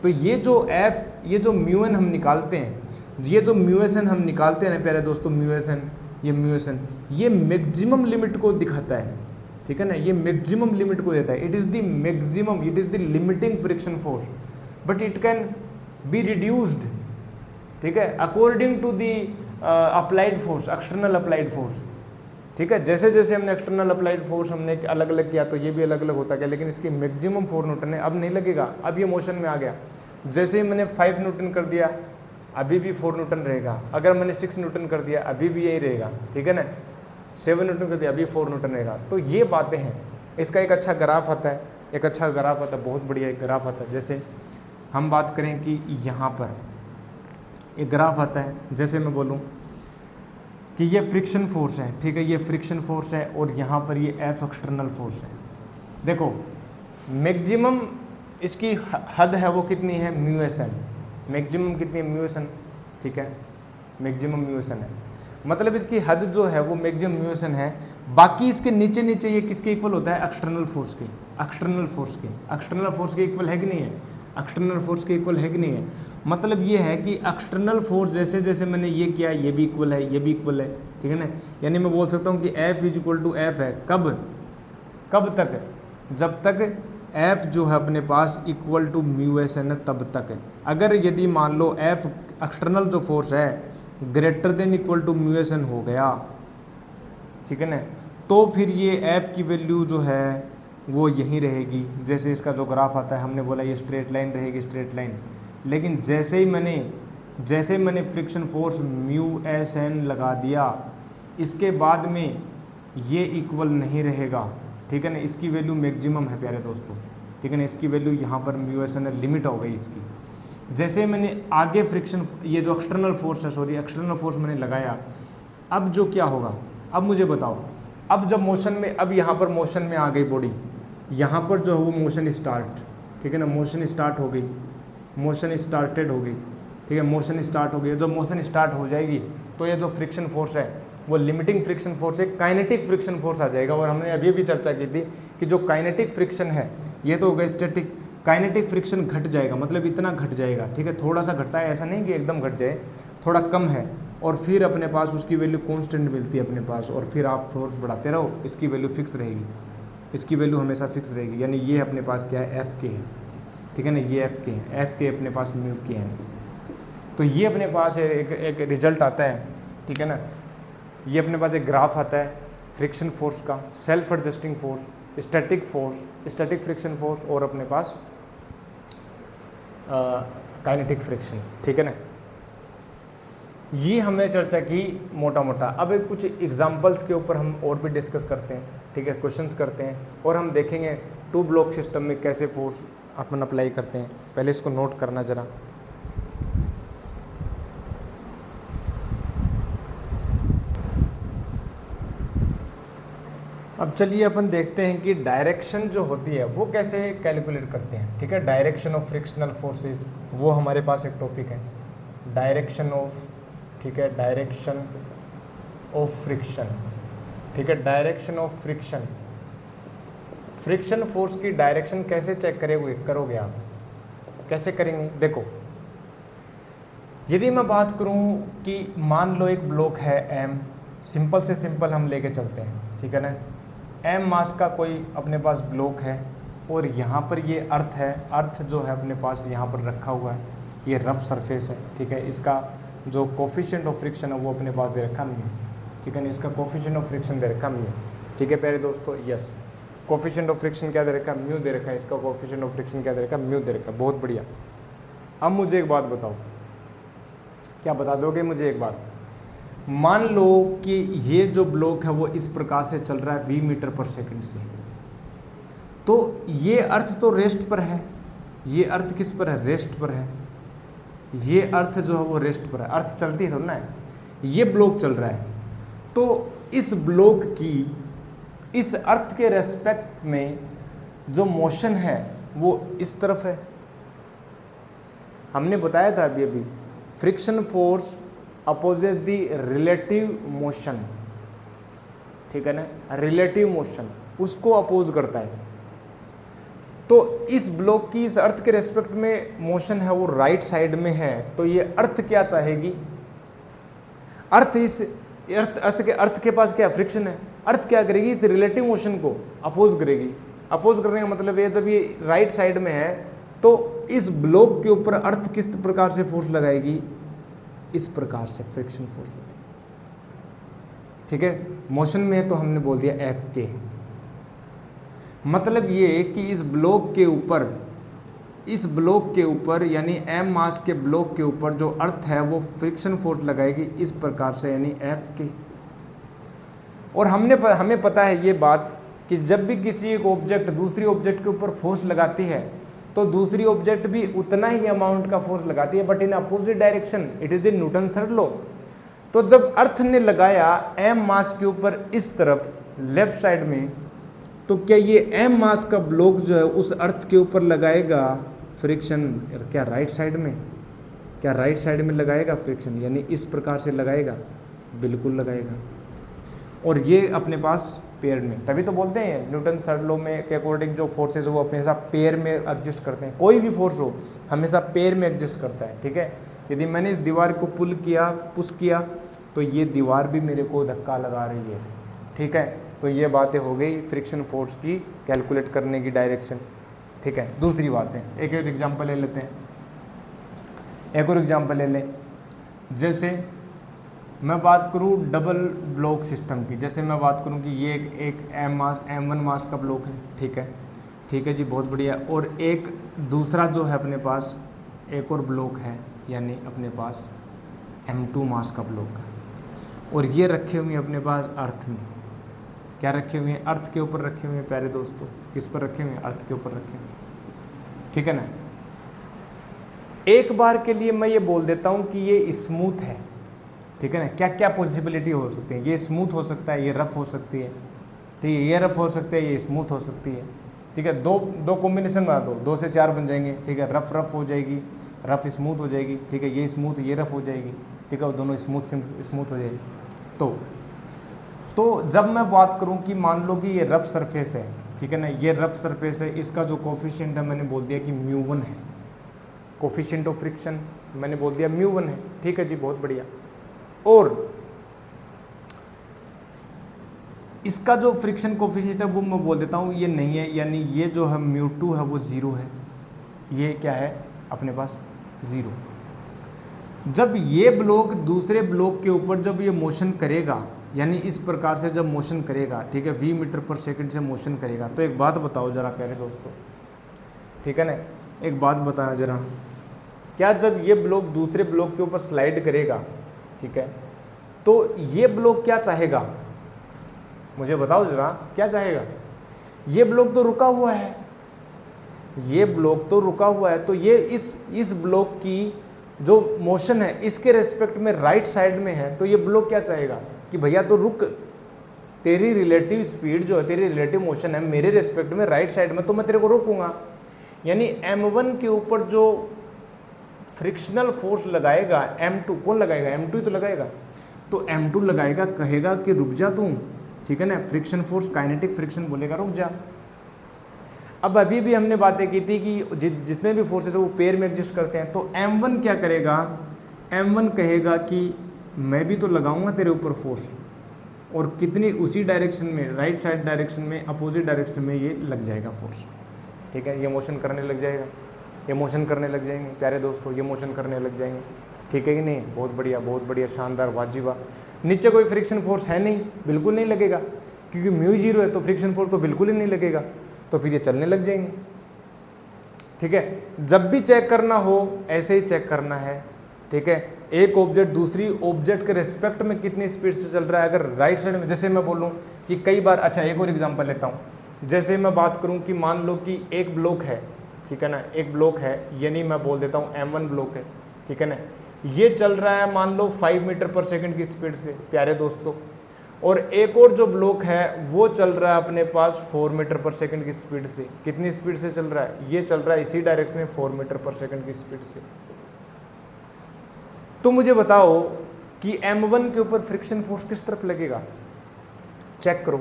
तो ये जो एफ, ये जो म्यू एन हम निकालते हैं, ये जो म्यू एस एन हम निकालते हैं ना प्यारे दोस्तों, म्यू एस एन, ये मैक्सिमम लिमिट को दिखाता है। ठीक है ना, ये मैक्सिमम लिमिट को देता है। It is the maximum, it is the limiting friction force, but it can be reduced, ठीक है, according to the applied force, external applied force. ठीक है, जैसे जैसे हमने एक्सटर्नल अप्लाइड फोर्स हमने अलग अलग किया तो ये भी अलग अलग होता गया, लेकिन इसकी मैक्सिमम 4 न्यूटन है। अब नहीं लगेगा, अब ये मोशन में आ गया। जैसे ही मैंने 5 न्यूटन कर दिया, अभी भी 4 न्यूटन रहेगा। अगर मैंने 6 न्यूटन कर दिया, अभी भी यही रहेगा। ठीक है ना, 7 न्यूटन कर दिया, अभी 4 न्यूटन रहेगा। तो ये बातें हैं। इसका एक अच्छा ग्राफ आता है, बहुत बढ़िया एक ग्राफ आता है। जैसे हम बात करें कि यहाँ पर एक ग्राफ आता है, जैसे मैं बोलूँ कि ये फ्रिक्शन फोर्स है, ठीक है, ये फ्रिक्शन फोर्स है, और यहाँ पर ये एफ एक्सटर्नल फोर्स है। देखो मैक्सिमम इसकी हद है वो कितनी है? Mu S N. मैक्सिमम कितनी है? Mu S N. ठीक है, मैक्सिमम म्यू एस एन है, मतलब इसकी हद जो है वो मैक्सिमम म्यू एस एन है। बाकी इसके नीचे नीचे ये किसके इक्वल होता है? एक्सटर्नल फोर्स के। एक्सटर्नल फोर्स के इक्वल है कि नहीं है? एक्सटर्नल फोर्स के इक्वल है कि नहीं है? मतलब ये है कि एक्सटर्नल फोर्स जैसे जैसे मैंने ये किया, ये भी इक्वल है, ये भी इक्वल है। ठीक है ना, यानी मैं बोल सकता हूँ कि F is equal to F है। कब तक? जब तक एफ जो है अपने पास equal to mu S N है, तब तक है। अगर यदि मान लो एफ एक्सटर्नल जो फोर्स है greater than equal to mu S N हो गया, ठीक है ना, तो फिर ये एफ की वैल्यू जो है वो यहीं रहेगी। जैसे इसका जो ग्राफ आता है, हमने बोला ये स्ट्रेट लाइन रहेगी, स्ट्रेट लाइन। लेकिन जैसे ही मैंने friction force mu S N लगा दिया, इसके बाद में ये इक्वल नहीं रहेगा। ठीक है ना, इसकी वैल्यू मैक्सिमम है प्यारे दोस्तों। ठीक है ना, इसकी वैल्यू यहाँ पर म्यू एस एन लिमिट हो गई इसकी। जैसे मैंने आगे फ्रिक्शन, ये जो एक्सटर्नल फोर्स मैंने लगाया, अब जो क्या होगा? अब मुझे बताओ, अब जब मोशन में, अब यहाँ पर मोशन में आ गई बॉडी, यहाँ पर जो है वो मोशन स्टार्ट, ठीक है ना, मोशन स्टार्ट हो गई, मोशन स्टार्टेड हो गई। ठीक है, मोशन स्टार्ट हो गई। जब मोशन स्टार्ट हो जाएगी तो ये जो फ्रिक्शन फोर्स है वो लिमिटिंग फ्रिक्शन फोर्स है, काइनेटिक फ्रिक्शन फोर्स आ जाएगा। और हमने अभी भी चर्चा की थी कि जो काइनेटिक फ्रिक्शन है ये तो होगा स्टैटिक, काइनेटिक फ्रिक्शन घट जाएगा, मतलब इतना घट जाएगा। ठीक है, थोड़ा सा घटता है, ऐसा नहीं कि एकदम घट जाए, थोड़ा कम है, और फिर अपने पास उसकी वैल्यू कांस्टेंट मिलती है अपने पास, और फिर आप फोर्स बढ़ाते रहो, इसकी वैल्यू फिक्स रहेगी, इसकी वैल्यू हमेशा फिक्स रहेगी। यानी ये अपने पास क्या है? एफ के है। ठीक है ना, ये एफ के है, एफ के अपने पास म्यू के है। तो ये अपने पास एक रिजल्ट आता है। ठीक है ना, ये अपने पास एक ग्राफ आता है फ्रिक्शन फोर्स का, self adjusting force, static friction force, और अपने पास काइनेटिक फ्रिक्शन। ठीक है ना, ये हमने चर्चा की मोटा मोटा। अब एक कुछ एग्जांपल्स के ऊपर हम और भी डिस्कस करते हैं। ठीक है, क्वेश्चंस करते हैं, और हम देखेंगे 2 ब्लॉक सिस्टम में कैसे फोर्स अपन अप्लाई करते हैं। पहले इसको नोट करना ज़रा। अब चलिए अपन देखते हैं कि डायरेक्शन जो होती है वो कैसे कैलकुलेट करते हैं। ठीक है, डायरेक्शन ऑफ फ्रिक्शनल फोर्सेस, वो हमारे पास एक टॉपिक है। डायरेक्शन ऑफ, ठीक है, डायरेक्शन ऑफ फ्रिक्शन। ठीक है, direction of friction, friction force की डायरेक्शन कैसे चेक करोगे आप, कैसे करेंगे? देखो, यदि मैं बात करूं कि मान लो एक ब्लॉक है m, सिंपल से सिंपल हम लेके चलते हैं, ठीक है ना। m मास का कोई अपने पास ब्लॉक है और यहाँ पर ये अर्थ है, अर्थ जो है अपने पास यहाँ पर रखा हुआ है, ये रफ सरफेस है। ठीक है, इसका जो कोफिशिएंट ऑफ फ्रिक्शन है वो अपने पास दे रखा नहीं है। ठीक है ना, इसका कोफिशिएंट ऑफ फ्रिक्शन दे रखा नहीं है। ठीक है प्यारे दोस्तों, यस, कोफिशिएंट ऑफ फ्रिक्शन क्या दे रखा है? म्यू दे रखा है। इसका कोफिशिएंट ऑफ फ्रिक्शन क्या दे रखा है? म्यू दे रखा है। बहुत बढ़िया। अब मुझे एक बात बताओ, क्या बता दोगे मुझे एक बात? मान लो कि ये जो ब्लॉक है वो इस प्रकार से चल रहा है v मीटर पर सेकंड से, तो ये अर्थ तो रेस्ट पर है, ये अर्थ किस पर है? रेस्ट पर है। ये अर्थ जो है वो रेस्ट पर है, अर्थ चलती है थोड़ा ना है, ये ब्लॉक चल रहा है। तो इस ब्लॉक की इस अर्थ के रेस्पेक्ट में जो मोशन है वो इस तरफ है। हमने बताया था अभी अभी, friction force opposes the relative motion. ठीक है ना, रिलेटिव मोशन उसको अपोज करता है। तो इस ब्लॉक की इस अर्थ के रेस्पेक्ट में मोशन है वो राइट साइड में है, तो ये अर्थ क्या चाहेगी? अर्थ इस अर्थ के पास क्या फ्रिक्शन है, अर्थ क्या करेगी? इस रिलेटिव मोशन को अपोज करेगी। अपोज करने का मतलब ये, जब ये राइट साइड में है तो इस ब्लॉक के ऊपर अर्थ किस प्रकार से फोर्स लगाएगी? इस प्रकार से फ्रिक्शन फोर्स लगाएगी। ठीक है, मोशन में है तो हमने बोल दिया एफ के। मतलब ये कि इस ब्लॉक के ऊपर यानी एम मास के ब्लॉक के ऊपर जो अर्थ है वो फ्रिक्शन फोर्स लगाएगी इस प्रकार से, यानी एफ के। और हमें पता है ये बात कि जब भी किसी एक ऑब्जेक्ट दूसरी ऑब्जेक्ट के ऊपर फोर्स लगाती है तो दूसरी ऑब्जेक्ट भी उतना ही अमाउंट का फोर्स लगाती है, but in opposite direction. It is the Newton third law. तो जब अर्थ ने लगाया एम मास के ऊपर इस तरफ लेफ्ट साइड में, तो क्या ये एम मास का ब्लॉक जो है उस अर्थ के ऊपर लगाएगा फ्रिक्शन? क्या राइट साइड में? क्या राइट साइड में लगाएगा फ्रिक्शन, यानी इस प्रकार से लगाएगा? बिल्कुल लगाएगा। और ये अपने पास पेयर में, तभी तो बोलते हैं न्यूटन थर्ड लॉ में के अकॉर्डिंग जो फोर्सेज वो हमेशा पेयर में एडजस्ट करते हैं। कोई भी फोर्स हो हमेशा पेयर में एडजस्ट करता है। ठीक है, यदि मैंने इस दीवार को पुश किया तो ये दीवार भी मेरे को धक्का लगा रही है। ठीक है, तो ये बातें हो गई फ्रिक्शन फोर्स की कैलकुलेट करने की डायरेक्शन। ठीक है, दूसरी बातें एक एग्जाम्पल ले लेते हैं, एक और एग्जाम्पल ले लें। जैसे मैं बात करूं डबल ब्लॉक सिस्टम की, जैसे मैं बात करूं कि ये एक M1 मास का ब्लॉक है। ठीक है जी, बहुत बढ़िया। और एक दूसरा जो है अपने पास एक और ब्लॉक है, यानी अपने पास M2 मास का ब्लॉक है, और ये रखे हुए हैं अपने पास अर्थ में। क्या रखे हुए हैं? अर्थ के ऊपर रखे हुए हैं प्यारे दोस्तों। किस पर रखे हुए हैं? अर्थ के ऊपर रखे हुए हैं। ठीक है ना। एक बार के लिए मैं ये बोल देता हूं कि ये स्मूथ है। ठीक है ना, क्या क्या पॉसिबिलिटी हो सकती है? ये स्मूथ हो सकता है, ये रफ हो सकती है। ठीक है, ये रफ हो सकती है, ये स्मूथ हो सकती है। ठीक है, दो कॉम्बिनेशन बना दो, 2 से 4 बन जाएंगे। ठीक है, रफ हो जाएगी, रफ स्मूथ हो जाएगी। ठीक है, ये स्मूथ ये रफ हो जाएगी। ठीक है, वो दोनों स्मूथ हो जाएगी। तो जब मैं बात करूं कि मान लो कि ये रफ सरफेस है, ठीक है ना, ये रफ सरफेस है, इसका जो कोफिशिएंट है मैंने बोल दिया कि μ1 है। कोफिशिएंट ऑफ फ्रिक्शन मैंने बोल दिया μ1 है। ठीक है जी, बहुत बढ़िया। और इसका जो फ्रिक्शन कोफिशिएंट है वो मैं बोल देता हूँ ये नहीं है, यानी ये जो है μ2 है वो 0 है। ये क्या है अपने पास? 0। जब ये ब्लॉक दूसरे ब्लॉक के ऊपर जब ये मोशन करेगा, यानी इस प्रकार से जब मोशन करेगा, ठीक है, v मीटर पर सेकंड से मोशन करेगा, तो एक बात बताओ जरा प्यारे दोस्तों, ठीक है ना, एक बात बताया जरा, क्या जब ये ब्लॉक दूसरे ब्लॉक के ऊपर स्लाइड करेगा, ठीक है, तो ये ब्लॉक क्या चाहेगा? मुझे बताओ जरा, क्या चाहेगा? ये ब्लॉक तो रुका हुआ है, ये ब्लॉक तो रुका हुआ है, तो ये इस ब्लॉक की जो मोशन है इसके रेस्पेक्ट में राइट साइड में है, तो ये ब्लॉक क्या चाहेगा कि भैया तो रुक, तेरी रिलेटिव स्पीड जो है, तेरी रिलेटिव मोशन है मेरे रिस्पेक्ट में राइट साइड में, तो मैं तेरे को रोकूंगा। यानी m1 के ऊपर जो फ्रिक्शनल फोर्स लगाएगा m2, कौन लगाएगा? m2 ही तो लगाएगा। तो m2 लगाएगा, कहेगा कि रुक जा तू, ठीक है ना, फ्रिक्शन फोर्स काइनेटिक फ्रिक्शन बोलेगा रुक जा। अब अभी भी हमने बातें की थी कि जितने भी फोर्सेस है वो पेयर में एग्जिस्ट करते हैं। तो m1 क्या करेगा? m1 कहेगा कि मैं भी तो लगाऊंगा तेरे ऊपर फोर्स, और कितनी, उसी डायरेक्शन में, राइट साइड डायरेक्शन में, अपोजिट डायरेक्शन में ये लग जाएगा फोर्स, ठीक है। ये मोशन करने लग जाएगा, ये मोशन करने लग जाएंगे प्यारे दोस्तों, ये मोशन करने लग जाएंगे, ठीक है कि नहीं? बहुत बढ़िया, बहुत बढ़िया, शानदार, वाजिबा। नीचे कोई फ्रिक्शन फोर्स है नहीं, बिल्कुल नहीं लगेगा, क्योंकि म्यू 0 है तो फ्रिक्शन फोर्स तो बिल्कुल ही नहीं लगेगा, तो फिर ये चलने लग जाएंगे, ठीक है। जब भी चेक करना हो ऐसे ही चेक करना है, ठीक है। एक ऑब्जेक्ट दूसरी ऑब्जेक्ट के रिस्पेक्ट में कितनी स्पीड से चल रहा है। अगर राइट साइड में, जैसे मैं बोलूँ कि कई बार, अच्छा एक और एग्जांपल लेता हूँ, जैसे मैं बात करूँ कि मान लो कि एक ब्लॉक है, ठीक है ना, एक ब्लॉक है, यानी मैं बोल देता हूँ m1 ब्लॉक है, ठीक है ना, ये चल रहा है मान लो 5 मीटर पर सेकंड की स्पीड से प्यारे दोस्तों, और एक और जो ब्लॉक है वो चल रहा है अपने पास 4 मीटर पर सेकंड की स्पीड से। कितनी स्पीड से चल रहा है? ये चल रहा है इसी डायरेक्शन में 4 मीटर पर सेकंड की स्पीड से। तो मुझे बताओ कि m1 के ऊपर फ्रिक्शन फोर्स किस तरफ लगेगा? चेक करो,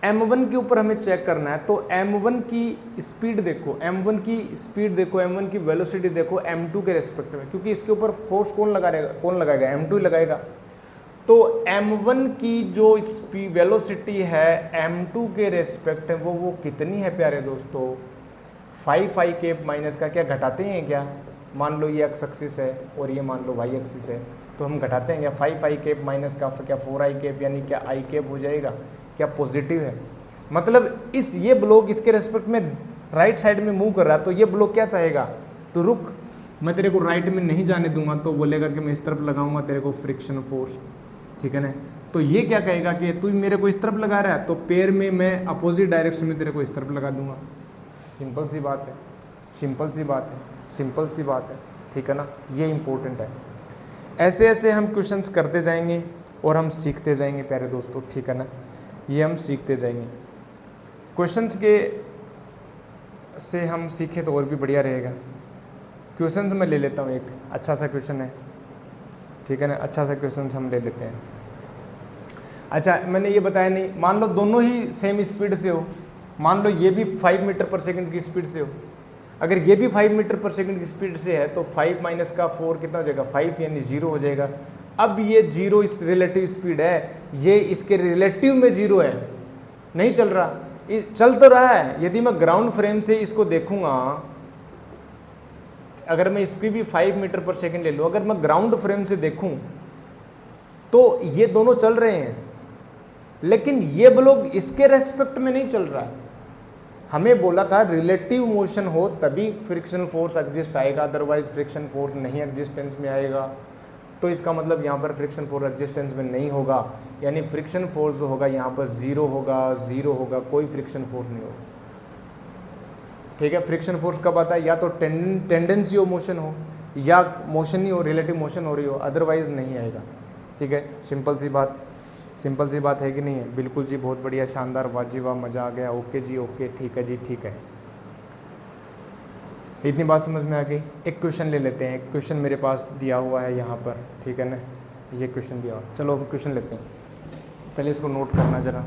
m1 के ऊपर हमें चेक करना है, तो m1 की स्पीड देखो, m1 की स्पीड देखो, m1 की वेलोसिटी देखो m2 के रेस्पेक्ट में, क्योंकि इसके ऊपर फोर्स कौन लगाएगा? m2 ही लगाएगा। तो m1 की जो वेलोसिटी है m2 के रेस्पेक्ट में, वो कितनी है प्यारे दोस्तों? 5 i माइनस का क्या घटाते हैं क्या? मान लो ये एक्स एक्सिस है और ये मान लो वाई एक्सिस है, तो हम घटाते हैं क्या? 5 i माइनस का क्या 4 i, यानी क्या i हो जाएगा? क्या पॉजिटिव है? मतलब ये ब्लॉक इसके रेस्पेक्ट में राइट साइड में मूव कर रहा है, तो ये ब्लॉक क्या चाहेगा? तो रुक, मैं तेरे को राइट में नहीं जाने दूंगा, तो बोलेगा कि मैं इस तरफ लगाऊंगा तेरे को फ्रिक्शन फोर्स, ठीक है ना। तो ये क्या कहेगा कि तू मेरे को इस तरफ लगा रहा है, तो पैर में मैं अपोजिट डायरेक्शन में तेरे को इस तरफ लगा दूंगा। सिंपल सी बात है, सिंपल सी बात है, सिंपल सी बात है, ठीक है ना। ये इंपॉर्टेंट है। ऐसे ऐसे हम क्वेश्चंस करते जाएंगे और हम सीखते जाएंगे प्यारे दोस्तों, ठीक है ना। ये हम सीखते जाएंगे, क्वेश्चंस के से हम सीखें तो और भी बढ़िया रहेगा। क्वेश्चंस मैं ले लेता हूँ, एक अच्छा सा क्वेश्चन है, ठीक है ना, अच्छा सा क्वेश्चन हम ले लेते हैं। अच्छा, मैंने ये बताया नहीं, मान लो दोनों ही सेम स्पीड से हो, मान लो ये भी 5 मीटर पर सेकंड की स्पीड से हो, अगर ये भी 5 मीटर पर सेकंड की स्पीड से है, तो 5 माइनस का 4 कितना हो जाएगा? 5, यानी 0 हो जाएगा। अब ये 0 इस रिलेटिव स्पीड है, ये इसके रिलेटिव में 0 है, नहीं चल रहा, चल तो रहा है। यदि मैं ग्राउंड फ्रेम से इसको देखूंगा, अगर मैं इसकी भी 5 मीटर पर सेकंड ले लूँ, अगर मैं ग्राउंड फ्रेम से देखूं तो ये दोनों चल रहे हैं, लेकिन ये ब्लॉक इसके रेस्पेक्ट में नहीं चल रहा है। हमें बोला था रिलेटिव मोशन हो तभी फ्रिक्शन फोर्स एग्जिस्ट आएगा, अदरवाइज फ्रिक्शन फोर्स नहीं एग्जिस्टेंस में आएगा। तो इसका मतलब यहाँ पर फ्रिक्शन फोर्स एग्जिस्टेंस में नहीं होगा, यानी फ्रिक्शन फोर्स जो होगा यहाँ पर 0 होगा, 0 होगा, कोई फ्रिक्शन फोर्स नहीं होगा, ठीक है। फ्रिक्शन फोर्स कब आता है? या तो टेंडेंसी ऑफ मोशन हो, या मोशन ही हो, रिलेटिव मोशन हो रही हो, अदरवाइज नहीं आएगा, ठीक है। सिंपल सी बात, सिंपल सी बात है कि नहीं है? बिल्कुल जी, बहुत बढ़िया, शानदार, वाजिबा, मज़ा आ गया। ओके जी, ओके, ठीक है जी, ठीक है। इतनी बात समझ में आ गई। एक क्वेश्चन ले लेते हैं, एक क्वेश्चन मेरे पास दिया हुआ है यहाँ पर, ठीक है ना, ये क्वेश्चन दिया हुआ। चलो अब क्वेश्चन लेते हैं, पहले इसको नोट करना ज़रा।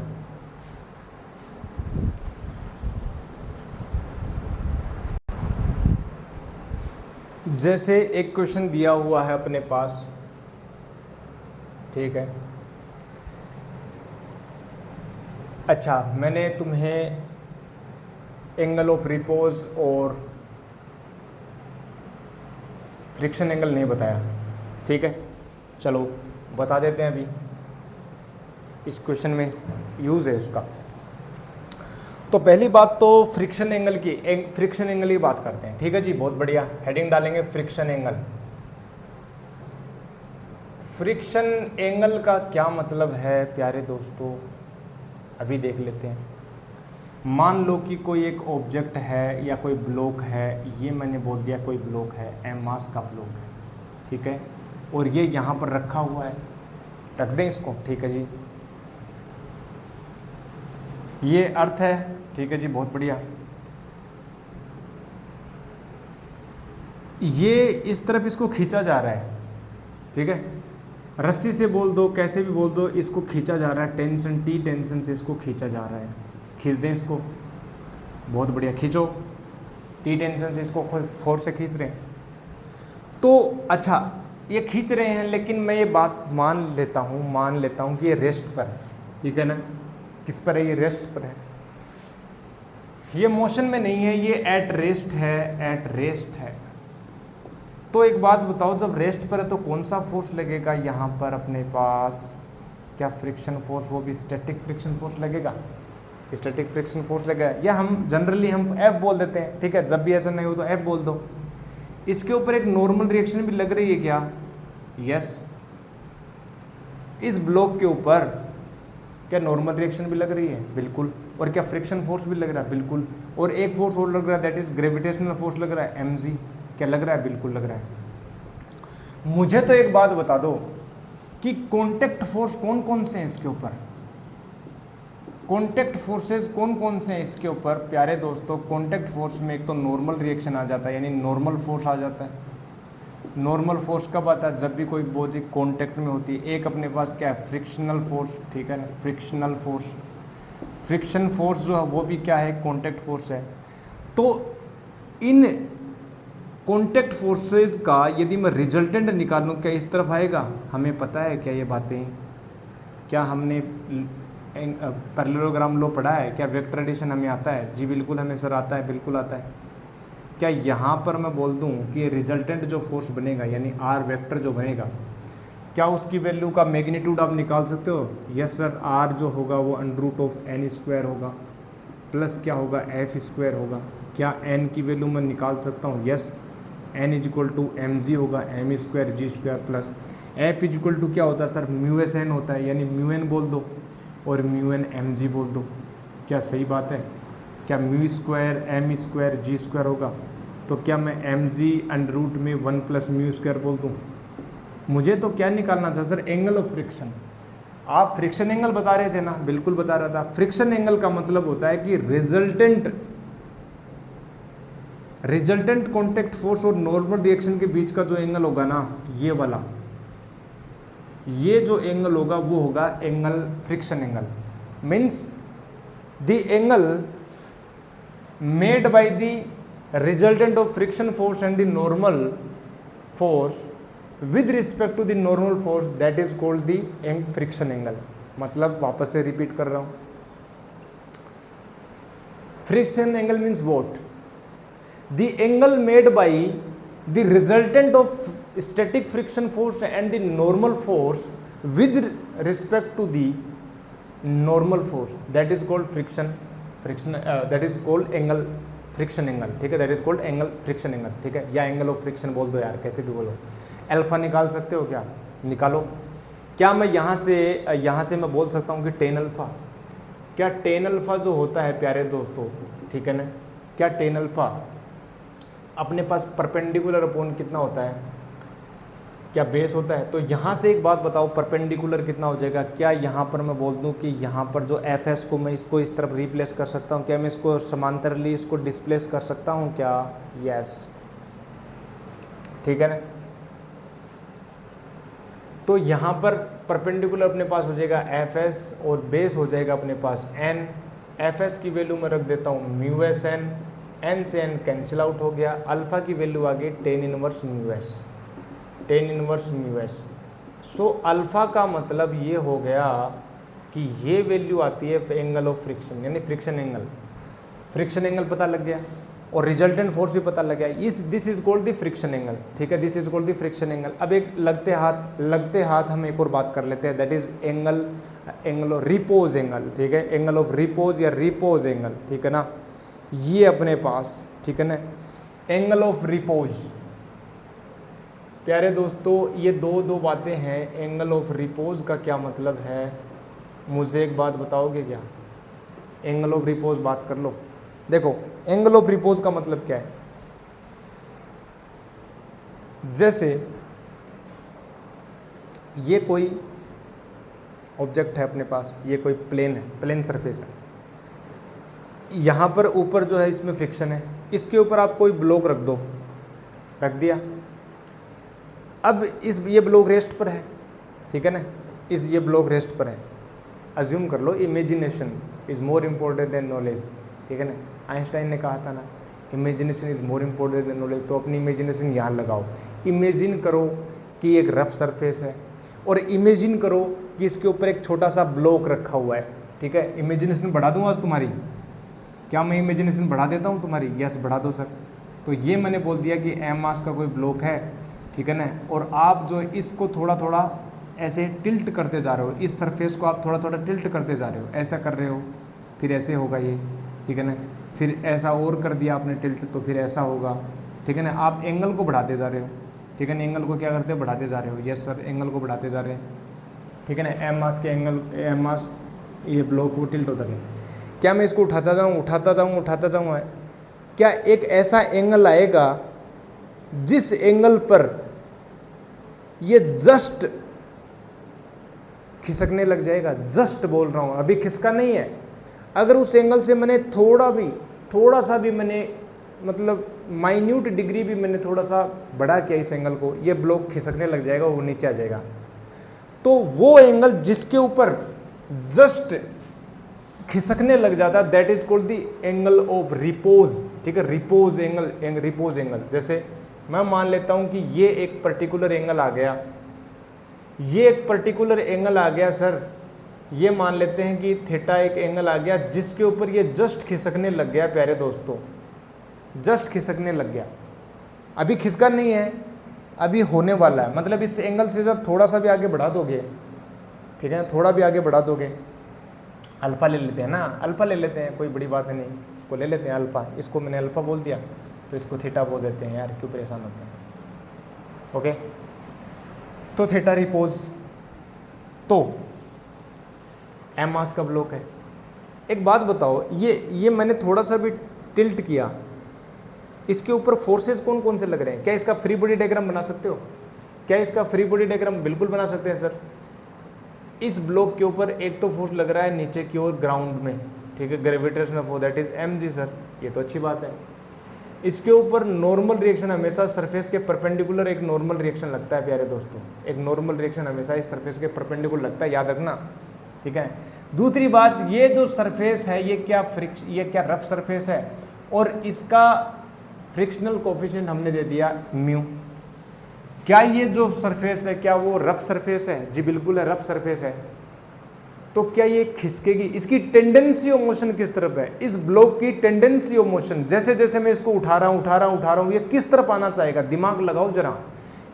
जैसे एक क्वेश्चन दिया हुआ है अपने पास, ठीक है। अच्छा, मैंने तुम्हें एंगल ऑफ रिपोज और फ्रिक्शन एंगल नहीं बताया, ठीक है। चलो बता देते हैं, अभी इस क्वेश्चन में यूज़ है उसका। तो पहली बात तो फ्रिक्शन एंगल की, फ्रिक्शन एंगल की बात करते हैं, ठीक है जी, बहुत बढ़िया। हेडिंग डालेंगे फ्रिक्शन एंगल। फ्रिक्शन एंगल का क्या मतलब है प्यारे दोस्तों, अभी देख लेते हैं। मान लो कि कोई एक ऑब्जेक्ट है या कोई ब्लॉक है, ये मैंने बोल दिया कोई ब्लॉक है, m मास का ब्लॉक है, ठीक है, और ये यहाँ पर रखा हुआ है, रख दें इसको, ठीक है जी। ये अर्थ है, ठीक है जी, बहुत बढ़िया। ये इस तरफ इसको खींचा जा रहा है, ठीक है, रस्सी से बोल दो, कैसे भी बोल दो, इसको खींचा जा रहा है, टेंशन, टी टेंशन से इसको खींचा जा रहा है। खींच दें इसको, बहुत बढ़िया, खींचो, टी टेंशन से इसको फोर्स से खींच रहे हैं। तो अच्छा, ये खींच रहे हैं, लेकिन मैं ये बात मान लेता हूँ कि ये रेस्ट पर है, ठीक है ना। किस पर है? ये रेस्ट पर है, ये मोशन में नहीं है, ये एट रेस्ट है, एट रेस्ट है। तो एक बात बताओ, जब रेस्ट पर है तो कौन सा फोर्स लगेगा यहाँ पर अपने पास? क्या फ्रिक्शन फोर्स, वो भी स्टैटिक फ्रिक्शन फोर्स लगेगा? स्टैटिक फ्रिक्शन फोर्स लगेगा, या हम जनरली हम एफ बोल देते हैं, ठीक है, जब भी ऐसा नहीं हो तो एफ बोल दो। इसके ऊपर एक नॉर्मल रिएक्शन भी लग रही है क्या? यस। इस ब्लॉक के ऊपर क्या नॉर्मल रिएक्शन भी लग रही है? बिल्कुल। और क्या फ्रिक्शन फोर्स भी लग रहा है? बिल्कुल। और एक फोर्स और लग रहा है, दैट इज ग्रेविटेशनल फोर्स लग रहा है, mg। क्या लग रहा है? बिल्कुल लग रहा है। मुझे तो एक बात बता दो कि कॉन्टेक्ट फोर्स कौन कौन से हैं इसके ऊपर? कॉन्टेक्ट फोर्सेस कौन कौन से हैं इसके ऊपर? प्यारे दोस्तों, कॉन्टेक्ट फोर्स में एक तो नॉर्मल रिएक्शन आ जाता है, यानी नॉर्मल फोर्स आ जाता है। नॉर्मल फोर्स कब आता है? जब भी कोई बॉडी कॉन्टेक्ट में होती है। एक अपने पास क्या है? फ्रिक्शनल फोर्स, ठीक है ना, फ्रिक्शनल फोर्स। फ्रिक्शन फोर्स जो है वो भी क्या है? कॉन्टेक्ट फोर्स है। तो इन कॉन्टेक्ट फोर्सेस का यदि मैं रिजल्टेंट निकालूं, क्या इस तरफ आएगा? हमें पता है क्या ये बातें? क्या हमने पैरेललोग्राम लॉ पढ़ा है? क्या वेक्टर एडिशन हमें आता है? जी बिल्कुल हमें सर आता है, बिल्कुल आता है। क्या यहाँ पर मैं बोल दूँ कि रिजल्टेंट जो फोर्स बनेगा, यानी आर वेक्टर जो बनेगा, क्या उसकी वैल्यू का मैग्नीट्यूड आप निकाल सकते हो? यस सर, आर जो होगा वो √n² होगा, प्लस क्या होगा? f² होगा। क्या n की वैल्यू मैं निकाल सकता हूँ? यस, n =mg होगा, m² g² प्लस f क्या होता है सर? μsn होता है, यानी μn बोल दो और μn mg बोल दो। क्या सही बात है? क्या μ² m² g² होगा? तो क्या मैं mg √ में 1 + μ² बोल दूँ? मुझे तो क्या निकालना था सर? Angle of friction. आप फ्रिक्शन एंगल बता रहे थे ना? बिल्कुल बता रहा था। फ्रिक्शन एंगल का मतलब होता है कि रिजल्टेंट कॉन्टेक्ट फोर्स और नॉर्मल रिएक्शन के बीच का जो एंगल होगा ना, ये वाला, ये जो एंगल होगा वो होगा angle, friction angle. Means the angle made by the resultant of friction force and the normal force with respect to the normal force, that is called the friction angle। मतलब वापस से रिपीट कर रहा हूं, friction angle means what? the angle made by the resultant of static friction force and the normal force with respect to the normal force, that is called that is called angle friction angle, ठीक है, that is called angle friction angle, ठीक है, या angle of friction बोल दो यार, कैसे भी बोलो। अल्फा निकाल सकते हो क्या? निकालो। क्या मैं यहाँ से मैं बोल सकता हूँ कि टेन अल्फा, क्या टेन अल्फा जो होता है प्यारे दोस्तों, ठीक है ना, क्या टेन अल्फा अपने पास परपेंडिकुलर अपॉन कितना होता है? क्या बेस होता है? तो यहाँ से एक बात बताओ, परपेंडिकुलर कितना हो जाएगा? क्या यहाँ पर मैं बोल दूँ कि यहाँ पर जो एफ एस को मैं इसको इस तरफ रिप्लेस कर सकता हूँ? क्या मैं इसको समांतरली इसको डिस्प्लेस कर सकता हूँ क्या? यस, ठीक है ना। तो यहाँ पर परपेंडिकुलर अपने पास हो जाएगा एफ एस और बेस हो जाएगा अपने पास एन। एफ एस की वैल्यू मैं रख देता हूँ μsn, एन से एन कैंसिल आउट हो गया, अल्फा की वैल्यू आ गई tan 1 μs, tan 1 μs। So alpha का मतलब ये हो गया कि ये वैल्यू आती है एंगल ऑफ फ्रिक्शन, यानी फ्रिक्शन एंगल। फ्रिक्शन एंगल पता लग गया और रिजल्टेंट फोर्स भी पता लग गया। This is called the friction angle, ठीक है, this is called the friction angle. अब एक लगते हाथ हम एक और बात कर लेते हैं, that is angle of repose angle, ठीक है, एंगल ऑफ रिपोज या रिपोज एंगल, ठीक है ना, ये अपने पास, ठीक है ना, एंगल ऑफ रिपोज। प्यारे दोस्तों, ये दो बातें हैं। एंगल ऑफ रिपोज का क्या मतलब है? मुझे एक बात बताओगे क्या? एंगल ऑफ रिपोज बात कर लो। देखो, एंगल ऑफ रिपोज का मतलब क्या है? जैसे ये कोई ऑब्जेक्ट है अपने पास, ये कोई प्लेन है, प्लेन सरफेस है, यहाँ पर ऊपर जो है इसमें फ्रिक्शन है, इसके ऊपर आप कोई ब्लॉक रख दो, रख दिया। अब ये ब्लॉक रेस्ट पर है, ठीक है ना, ये ब्लॉक रेस्ट पर है। अज्यूम कर लो imagination is more important than knowledge, ठीक है ना। आइंस्टाइन ने कहा था ना, imagination is more important than knowledge. तो अपनी इमेजिनेशन यहाँ लगाओ, इमेजिन करो कि एक रफ सरफेस है और इमेजिन करो कि इसके ऊपर एक छोटा सा ब्लॉक रखा हुआ है, ठीक है। इमेजिनेशन बढ़ा दूँ आज तुम्हारी, क्या मैं इमेजिनेशन बढ़ा देता हूँ तुम्हारी? यस बढ़ा दो सर। तो ये मैंने बोल दिया कि एम मास का कोई ब्लॉक है, ठीक है ना, और आप जो इसको थोड़ा थोड़ा ऐसे टिल्ट करते जा रहे हो, इस सरफेस को आप थोड़ा थोड़ा टिल्ट करते जा रहे हो, ऐसा कर रहे हो, फिर ऐसे होगा ये, ठीक है ना, फिर ऐसा और कर दिया आपने टिल्ट, तो फिर ऐसा होगा, ठीक है ना। आप एंगल को बढ़ाते जा रहे हो, ठीक है ना, एंगल को क्या करते हो? बढ़ाते जा रहे हो। यस सर, एंगल को बढ़ाते जा रहे हैं, ठीक है ना। एम मास के एंगल, एम मास ये ब्लॉक वो टिल्ट होता जाए। क्या मैं इसको उठाता जाऊँ उठाता जाऊँ उठाता जाऊँ, क्या एक ऐसा एंगल आएगा जिस एंगल पर ये जस्ट खिसकने लग जाएगा? जस्ट बोल रहा हूँ, अभी खिसका नहीं है। अगर उस एंगल से मैंने थोड़ा सा भी मैंने मतलब माइन्यूट डिग्री भी मैंने थोड़ा सा बढ़ा किया इस एंगल को, ये ब्लॉक खिसकने लग जाएगा, वो नीचे आ जाएगा। तो वो एंगल जिसके ऊपर जस्ट खिसकने लग जाता है, that is called the angle of repose, ठीक है। Repose angle, repose angle. जैसे मैं मान लेता हूं कि ये एक पर्टिकुलर एंगल आ गया, ये एक पर्टिकुलर एंगल आ गया सर, ये मान लेते हैं कि थीटा एक एंगल आ गया जिसके ऊपर ये जस्ट खिसकने लग गया। प्यारे दोस्तों, जस्ट खिसकने लग गया, अभी खिसका नहीं है, अभी होने वाला है। मतलब इस एंगल से जब थोड़ा सा भी आगे बढ़ा दोगे, ठीक है, थोड़ा भी आगे बढ़ा दोगे, अल्फा ले लेते हैं ना, अल्फा ले लेते हैं, कोई बड़ी बात नहीं, इसको ले लेते हैं अल्फा। इसको मैंने अल्फा बोल दिया तो इसको थीटा बोल देते हैं, यार क्यों परेशान होते हैं। ओके, तो थीटा रिपोज, तो एम मास का ब्लॉक है। एक बात बताओ, ये मैंने थोड़ा सा भी टिल्ट किया, इसके ऊपर फोर्सेस कौन कौन से लग रहे हैं? क्या इसका फ्री बॉडी डायग्राम बना सकते हो? क्या इसका फ्री बॉडी डायग्राम? बिल्कुल बना सकते हैं सर। इस ब्लॉक के ऊपर एक तो फोर्स लग रहा है नीचे की ओर ग्राउंड में, ठीक है, gravitational force, that is mg sir, ये तो अच्छी बात है। इसके ऊपर नॉर्मल रिएक्शन हमेशा सरफेस के परपेंडिकुलर एक नॉर्मल रिएक्शन लगता है प्यारे दोस्तों, एक नॉर्मल रिएक्शन हमेशा इस सरफेस के परपेंडिकुलर लगता है, याद रखना, ठीक है। दूसरी बात, ये जो सरफेस है ये क्या रफ सरफेस है, और इसका फ्रिक्शनल कोफिशिएंट हमने दे दिया म्यू। क्या ये जो सरफेस है क्या वो रफ सरफेस है? जी बिल्कुल है, रफ सरफेस है। तो क्या ये खिसकेगी? इसकी टेंडेंसी ऑफ मोशन किस तरफ है? इस ब्लॉक की टेंडेंसी ऑफ मोशन, जैसे जैसे मैं इसको उठा रहा हूं, ये किस तरफ आना चाहेगा? दिमाग लगाओ जरा।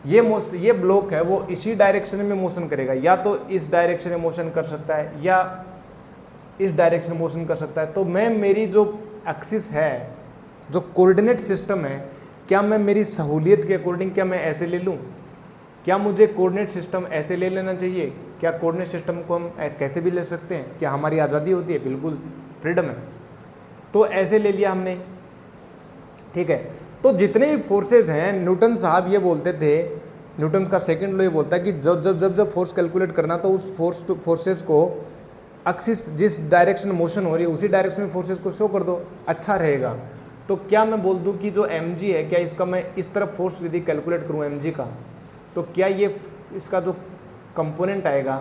ये ब्लॉक है वो इसी डायरेक्शन में मोशन करेगा, या तो इस डायरेक्शन में मोशन कर सकता है या इस डायरेक्शन में मोशन कर सकता है। तो मैं मेरी जो एक्सिस है, जो कोऑर्डिनेट सिस्टम है, क्या मैं मेरी सहूलियत के अकॉर्डिंग क्या मैं ऐसे ले लूँ? क्या मुझे कोऑर्डिनेट सिस्टम ऐसे ले लेना चाहिए? क्या कोऑर्डिनेट सिस्टम को हम कैसे भी ले सकते हैं? क्या हमारी आज़ादी होती है? बिल्कुल फ्रीडम है। तो ऐसे ले लिया हमने, ठीक है। तो जितने भी फोर्सेज हैं, न्यूटन साहब ये बोलते थे, न्यूटन का सेकंड लॉ ये बोलता है कि जब फोर्स कैलकुलेट करना तो उस फोर्सेज को एक्सिस जिस डायरेक्शन मोशन हो रही है उसी डायरेक्शन में फोर्सेज को शो कर दो, अच्छा रहेगा। तो क्या मैं बोल दूं कि जो mg है, क्या इसका मैं इस तरफ फोर्स यदि कैलकुलेट करूं mg का, तो क्या ये इसका जो कंपोनेंट आएगा,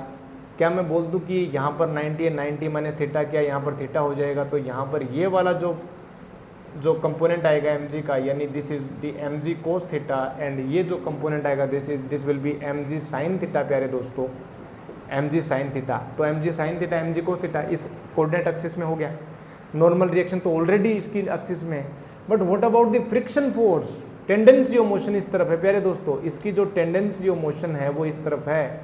क्या मैं बोल दूं कि यहाँ पर 90 है, 90 माइनस थीटा, क्या यहाँ पर थीटा हो जाएगा? तो यहाँ पर ये वाला जो कंपोनेंट आएगा mg का, यानी this is the mg cos theta, and ये जो कंपोनेंट आएगा this will be mg sine theta. प्यारे दोस्तों, mg साइन थीटा, तो mg sine theta, mg cos theta इस कोऑर्डिनेट एक्सिस में हो गया। नॉर्मल रिएक्शन तो ऑलरेडी इसकी एक्सिस में है, but what about the friction force? Tendency of motion इस तरफ है प्यारे दोस्तों, इसकी जो टेंडेंसी ऑफ मोशन है वो इस तरफ है,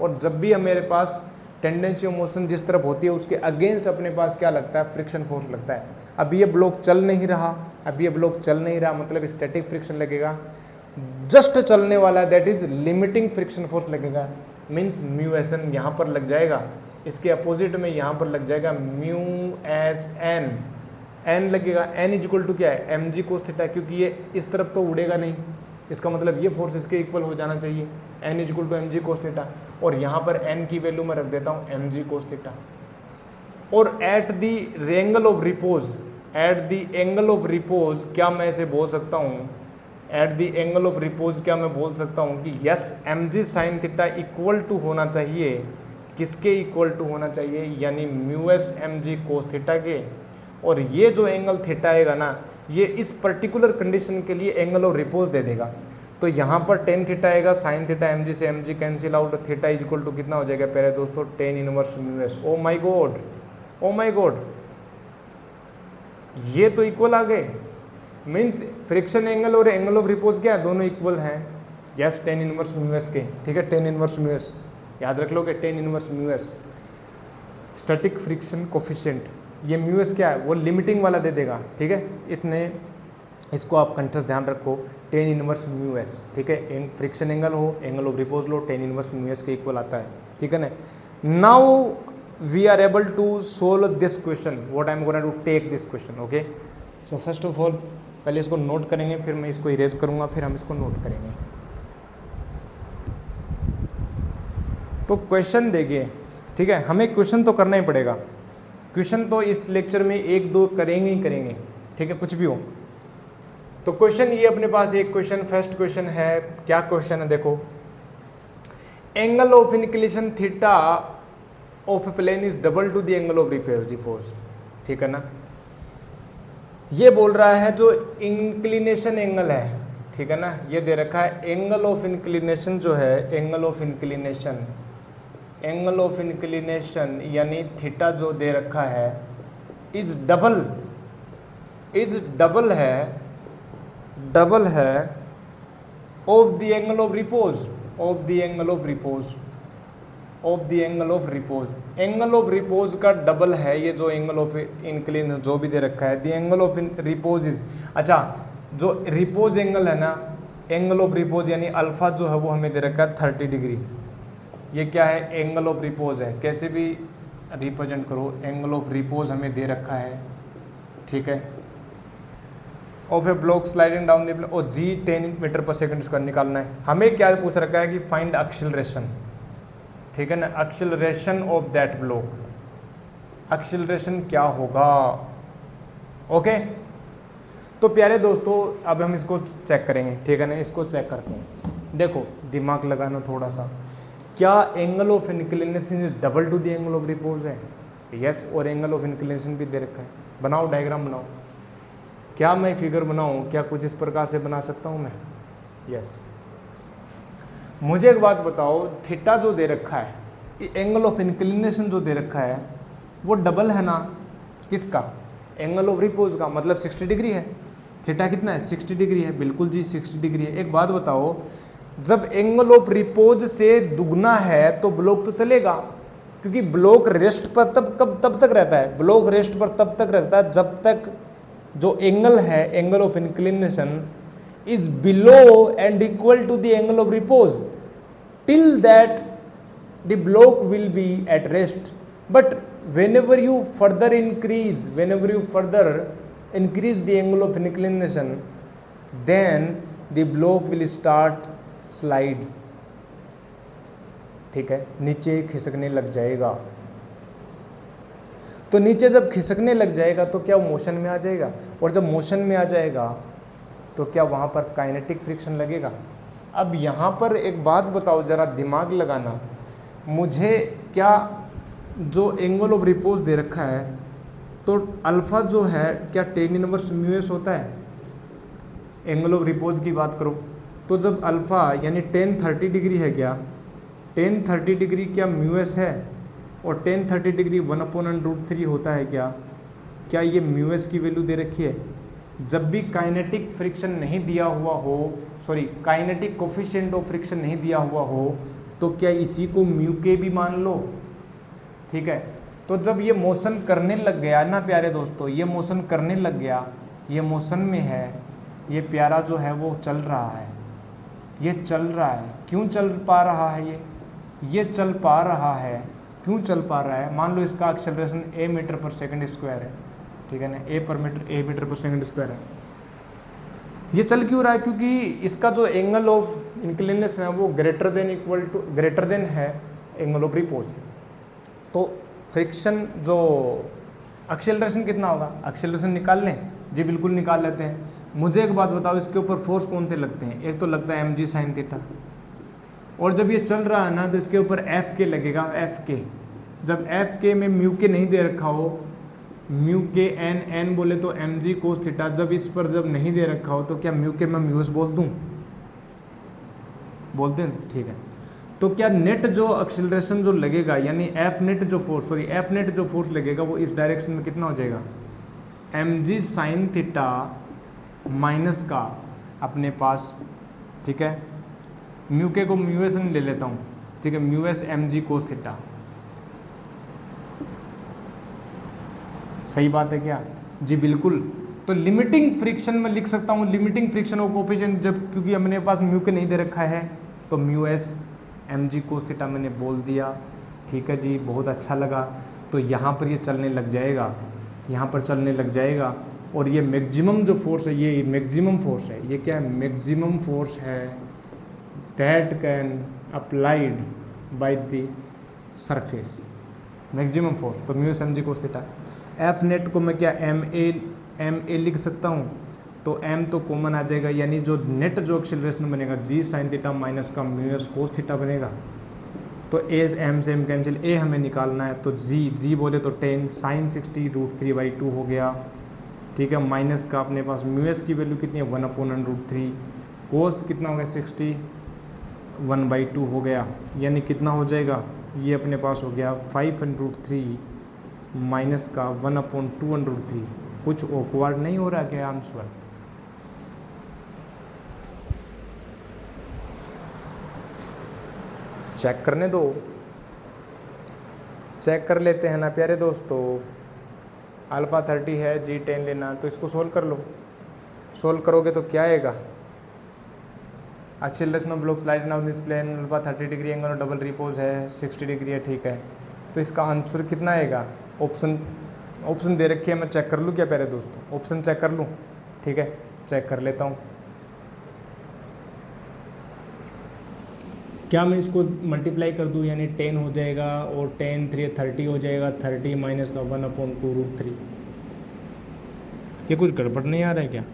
और जब भी हमारे पास टेंडेंसी ऑफ मोशन जिस तरफ होती है उसके अगेंस्ट अपने पास क्या लगता है? फ्रिक्शन फोर्स लगता है। अब ये ब्लॉक चल नहीं रहा, मतलब स्टैटिक फ्रिक्शन लगेगा, जस्ट चलने वाला है, that is limiting friction force लगेगा, मीन्स म्यू एस एन यहाँ पर लग जाएगा, इसके अपोजिट में यहाँ पर लग जाएगा म्यू एस एन, एन लगेगा। एन इज इक्वल टू क्या है? एम जी कोस थीटा, क्योंकि ये इस तरफ तो उड़ेगा नहीं, इसका मतलब ये फोर्स इसके इक्वल हो जाना चाहिए, N is equal to M G cos theta, और यहाँ पर एन की वैल्यू मैं रख देता हूँ एम जी कोस थीटा। और at the angle of repose, at the angle of repose क्या मैं इसे बोल सकता हूँ, at the angle of repose क्या मैं बोल सकता हूँ कि yes M G sine theta equal to होना चाहिए, किसके इक्वल टू होना चाहिए, यानी mu S M G cos theta के। और ये जो एंगल थीटा आएगा ना, ये इस पर्टिकुलर कंडीशन के लिए एंगल ऑफ रिपोज दे देगा। तो यहाँ पर टेन थीटा आएगा, साइन थीटा एम जी से M G cancel out, theta is equal to कितना हो जाएगा पहले दोस्तों, tan inverse mu S. Oh my God, oh my God, ये तो इक्वल आ गए, मीन्स फ्रिक्शन एंगल और एंगल ऑफ रिपोज क्या है, दोनों इक्वल हैं। Yes tan inverse mu S के, ठीक है, टेन इनवर्स म्यू एस याद रख लोगे, ten inverse mu S static friction coefficient. ये म्यू एस क्या है, वो लिमिटिंग वाला दे देगा, ठीक है, इतने इसको आप कंटेस्ट ध्यान रखो, टेन इनवर्स म्यू एस, ठीक है, फ्रिक्शन एंगल हो, एंगल ऑफ रिपोज लो, टेन इनवर्स म्यू एस के इक्वल आता है, ठीक है ना। Now we are able to solve this question, what I am going to take this question, okay. So first of all पहले इसको नोट करेंगे, फिर मैं इसको इरेज करूंगा, फिर हम इसको नोट करेंगे। तो क्वेश्चन देखिए, ठीक है, हमें क्वेश्चन तो करना ही पड़ेगा, क्वेश्चन तो इस लेक्चर में एक दो करेंगे ही करेंगे, ठीक है, कुछ भी हो। तो क्वेश्चन ये अपने पास एक क्वेश्चन, फर्स्ट क्वेश्चन है, क्या क्वेश्चन है देखो, angle of inclination theta of plane is double to the angle of repose, ठीक है ना। ये बोल रहा है जो इंक्लिनेशन एंगल है, ठीक है ना, ये दे रखा है एंगल ऑफ इंक्लिनेशन जो है, angle of inclination, angle of inclination यानी थीटा जो दे रखा है इज डबल है of the angle of repose, of the angle of repose, of the angle of repose, angle of repose का डबल है ये जो एंगल ऑफ इंक्लिनेशन जो भी दे रखा है, the angle of repose is, अच्छा जो रिपोज एंगल है ना, एंगल ऑफ रिपोज यानी अल्फा जो है वो हमें दे रखा है 30 डिग्री, ये क्या है, एंगल ऑफ रिपोज है, कैसे भी रिप्रेजेंट करो, एंगल ऑफ रिपोज हमें दे रखा है, ठीक है, of A block sliding down the, और जी 10 मीटर पर सेकंड स्क्वायर निकालना है। हमें क्या पूछ रखा है कि फाइंड एक्सेलरेशन, ठीक है ना, acceleration of that block, acceleration क्या होगा, ओके। तो प्यारे दोस्तों अब हम इसको चेक करेंगे, ठीक है ना, इसको चेक करते हैं। देखो दिमाग लगाना थोड़ा सा, क्या angle of inclination is double to the angle of repose है, यस, और एंगल ऑफ इंक्लिनेशन भी दे रखा है। बनाओ डायग्राम बनाओ, क्या मैं फिगर बनाऊं, क्या कुछ इस प्रकार से बना सकता हूं मैं, यस। मुझे एक बात बताओ, थीटा जो दे रखा है, एंगल ऑफ इंक्लिनेशन जो दे रखा है वो डबल है ना, किसका, एंगल ऑफ रिपोज का, मतलब 60 डिग्री है। थीटा कितना है, 60 डिग्री है, बिल्कुल जी 60 डिग्री है। एक बात बताओ, जब एंगल ऑफ रिपोज से दुगना है तो ब्लॉक तो चलेगा, क्योंकि ब्लॉक रेस्ट पर तब तक रहता है, ब्लॉक रेस्ट पर तब तक रहता है जब तक जो एंगल है, angle of inclination is below and equal to the angle of repose, till that the block will be at rest. But whenever you further increase the angle of inclination, then the block will start slide, ठीक है, नीचे खिसकने लग जाएगा। तो नीचे जब खिसकने लग जाएगा तो क्या मोशन में आ जाएगा, और जब मोशन में आ जाएगा तो क्या वहाँ पर काइनेटिक फ्रिक्शन लगेगा। अब यहाँ पर एक बात बताओ, ज़रा दिमाग लगाना, मुझे क्या जो एंगल ऑफ रिपोज दे रखा है तो अल्फ़ा जो है क्या टेन इनवर्स म्यू एस होता है, एंगल ऑफ रिपोज की बात करो तो जब अल्फ़ा यानी 10-30 डिग्री है, क्या 10-30 डिग्री क्या म्यू एस है, और 10-30 डिग्री 1/√3 होता है क्या ये म्यू एस की वैल्यू दे रखी है। जब भी काइनेटिक फ्रिक्शन नहीं दिया हुआ हो, sorry kinetic coefficient of friction नहीं दिया हुआ हो, तो क्या इसी को म्यू के भी मान लो, ठीक है। तो जब ये मोशन करने लग गया ना प्यारे दोस्तों, ये मोशन करने लग गया, ये मोशन में है, ये प्यारा जो है वो चल रहा है, ये चल रहा है, क्यों चल पा रहा है, ये चल पा रहा है, क्यों चल पा रहा है, मान लो इसका एक्सेलरेशन a मीटर पर सेकंड स्क्वायर है, ठीक है ना, a मीटर पर सेकंड स्क्वायर है। ये चल क्यों रहा है, क्योंकि इसका जो एंगल ऑफ इंक्लिनेशन है वो ग्रेटर देन है एंगल ऑफ रिपोज। तो फ्रिक्शन जो एक्सेलरेशन कितना होगा, एक्सेलरेशन निकाल लें जी, बिल्कुल निकाल लेते हैं। मुझे एक बात बताओ, इसके ऊपर फोर्स कौन से लगते हैं? एक तो लगता है mg sin थीटा, और जब ये चल रहा है ना तो इसके ऊपर एफ के लगेगा, एफ के। जब एफ के में म्यू के नहीं दे रखा हो, म्यू के एन, एन बोले तो एम जी कोस थीटा, जब इस पर जब नहीं दे रखा हो तो क्या म्यू के मैं म्यूस बोल दूं? बोल दें, ठीक है। तो क्या नेट जो एक्सेलरेशन जो लगेगा, यानी एफ नेट जो फोर्स, सॉरी एफ नेट जो फोर्स लगेगा वो इस डायरेक्शन में कितना हो जाएगा? M G sine theta minus का अपने पास, ठीक है, म्यू के को म्यू एस ले लेता हूँ, ठीक है, mu S M G cos theta. सही बात है क्या जी? बिल्कुल। तो लिमिटिंग फ्रिक्शन में लिख सकता हूँ, लिमिटिंग फ्रिक्शन ऑफ कोफिशिएंट, जब क्योंकि हमने पास म्यू के नहीं दे रखा है तो mu S M G cos theta मैंने बोल दिया, ठीक है जी, बहुत अच्छा लगा। तो यहाँ पर ये चलने लग जाएगा, यहाँ पर चलने लग जाएगा, और ये मैक्सिमम जो फोर्स है, ये मैक्सिमम फोर्स है, ये क्या है? मैक्सिमम फोर्स है that can applied by the surface, maximum force. तो mu S M G cos theta. F net को मैं क्या एम ए लिख सकता हूँ, तो एम तो कॉमन आ जाएगा, यानी जो नेट जो एक्सेलरेशन बनेगा जी साइन थीटा माइनस का म्यू एस कोस थीटा बनेगा। तो ए एम से एम कैंसिल, ए हमें निकालना है, तो जी बोले तो 10 साइन 60√3/2 हो गया, ठीक है, माइनस का अपने पास म्यू एस की वैल्यू कितनी है? 1/√3, कोस कितना हो गया? 61/2 हो गया, यानी कितना हो जाएगा? ये अपने पास हो गया 5/3 माइनस का 1/2/3। कुछ ऑकवर्ड नहीं हो रहा क्या आंसर? चेक करने दो, चेक कर लेते हैं ना प्यारे दोस्तों। अल्फा 30 है, जी 10 लेना, तो इसको सोल्व कर लो। सोल्व करोगे तो क्या आएगा? Acceleration of block slide on this plane, alpha 30 degree angle और डबल रिपोज है, 60 डिग्री है, ठीक है। तो इसका आंसर कितना आएगा? ऑप्शन दे रखी है, मैं चेक कर लूँ क्या प्यारे दोस्तों? ऑप्शन चेक कर लूँ, ठीक है, चेक कर लेता हूँ। क्या मैं इसको मल्टीप्लाई कर दूँ, यानी 10 हो जाएगा, और 10 3 30 हो जाएगा, 30 माइनस का 1/2√3। ये कुछ गड़बड़ नहीं आ रहा है क्या?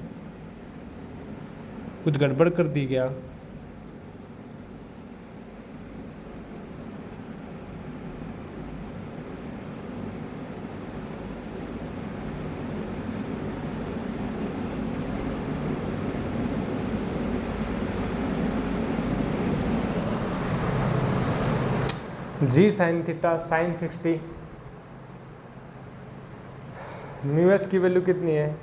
कुछ गड़बड़ कर दी क्या? G sine theta sine 60, mu S की वैल्यू कितनी है?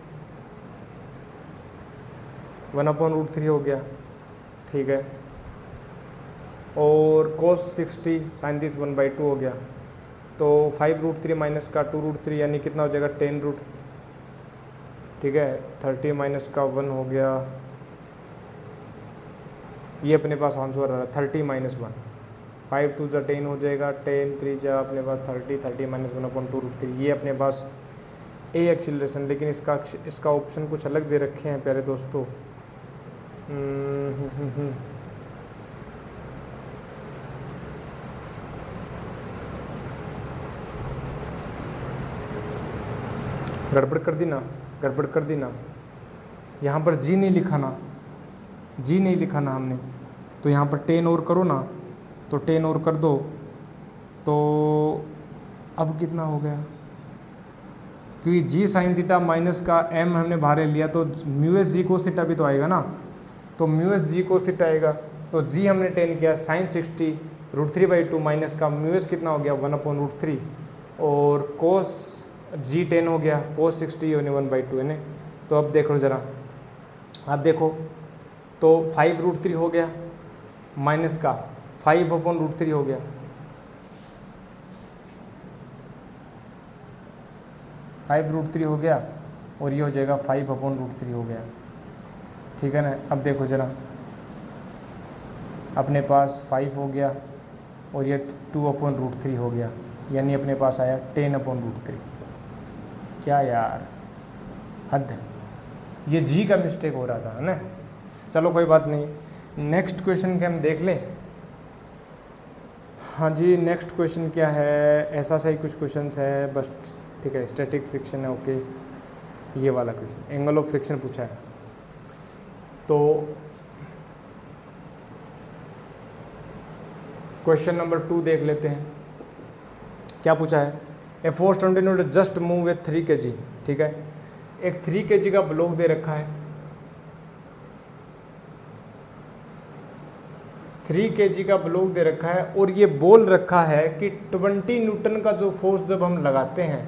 1/√3 हो गया, ठीक है, और कोस 60 साइन 30 1/2 हो गया, तो 5√3 माइनस का 2√3, यानी कितना हो जाएगा? 10√, ठीक है, 30 माइनस का 1 हो गया, ये अपने पास आंसर आ रहा है 30 माइनस 1, 5 2 जा 10 हो जाएगा, 10 3 जा अपने पास 30, 30 माइनस 1/2√3, ये अपने पास ए एक्सीलरेशन। लेकिन इसका ऑप्शन कुछ अलग दे रखे हैं प्यारे दोस्तों। गड़बड़ कर दी ना, गड़बड़ कर दी ना। यहाँ पर जी नहीं लिखा ना, जी नहीं लिखा ना हमने, तो यहाँ पर 10 और करो ना, तो 10 और कर दो, तो अब कितना हो गया? क्योंकि जी साइन थीटा माइनस का एम हमने बाहर लिया, तो mu S G cos theta भी तो आएगा ना, तो mu S G cos theta आएगा, तो जी हमने 10 किया, साइन 60√3/2 माइनस का म्यू एस कितना हो गया? 1/√3, और कोस जी 10 हो गया, कोस 60 यानी 1/2 है ना। तो अब देखो ज़रा, आप देखो, तो 5√3 हो गया, माइनस का 5/√3 हो गया, 5√3 हो गया, और ये हो जाएगा 5/√3 हो गया, ठीक है ना। अब देखो ज़रा, अपने पास 5 हो गया, और ये 2/√3 हो गया, यानी अपने पास आया 10/√3। क्या यार, हद है, ये जी का मिस्टेक हो रहा था, है ना। चलो कोई बात नहीं, नेक्स्ट क्वेश्चन के हम देख लें। हाँ जी, नेक्स्ट क्वेश्चन क्या है? ऐसा सही कुछ क्वेश्चंस है बस, ठीक है, स्टैटिक फ्रिक्शन है, ओके। ये वाला क्वेश्चन एंगल ऑफ फ्रिक्शन पूछा है, तो क्वेश्चन नंबर 2 देख लेते हैं। क्या पूछा है? A force continue just move with 3 kg, ठीक है। एक 3 kg का ब्लॉक दे रखा है, 3 kg का ब्लॉक दे रखा है, और ये बोल रखा है कि 20 न्यूटन का जो फोर्स जब हम लगाते हैं,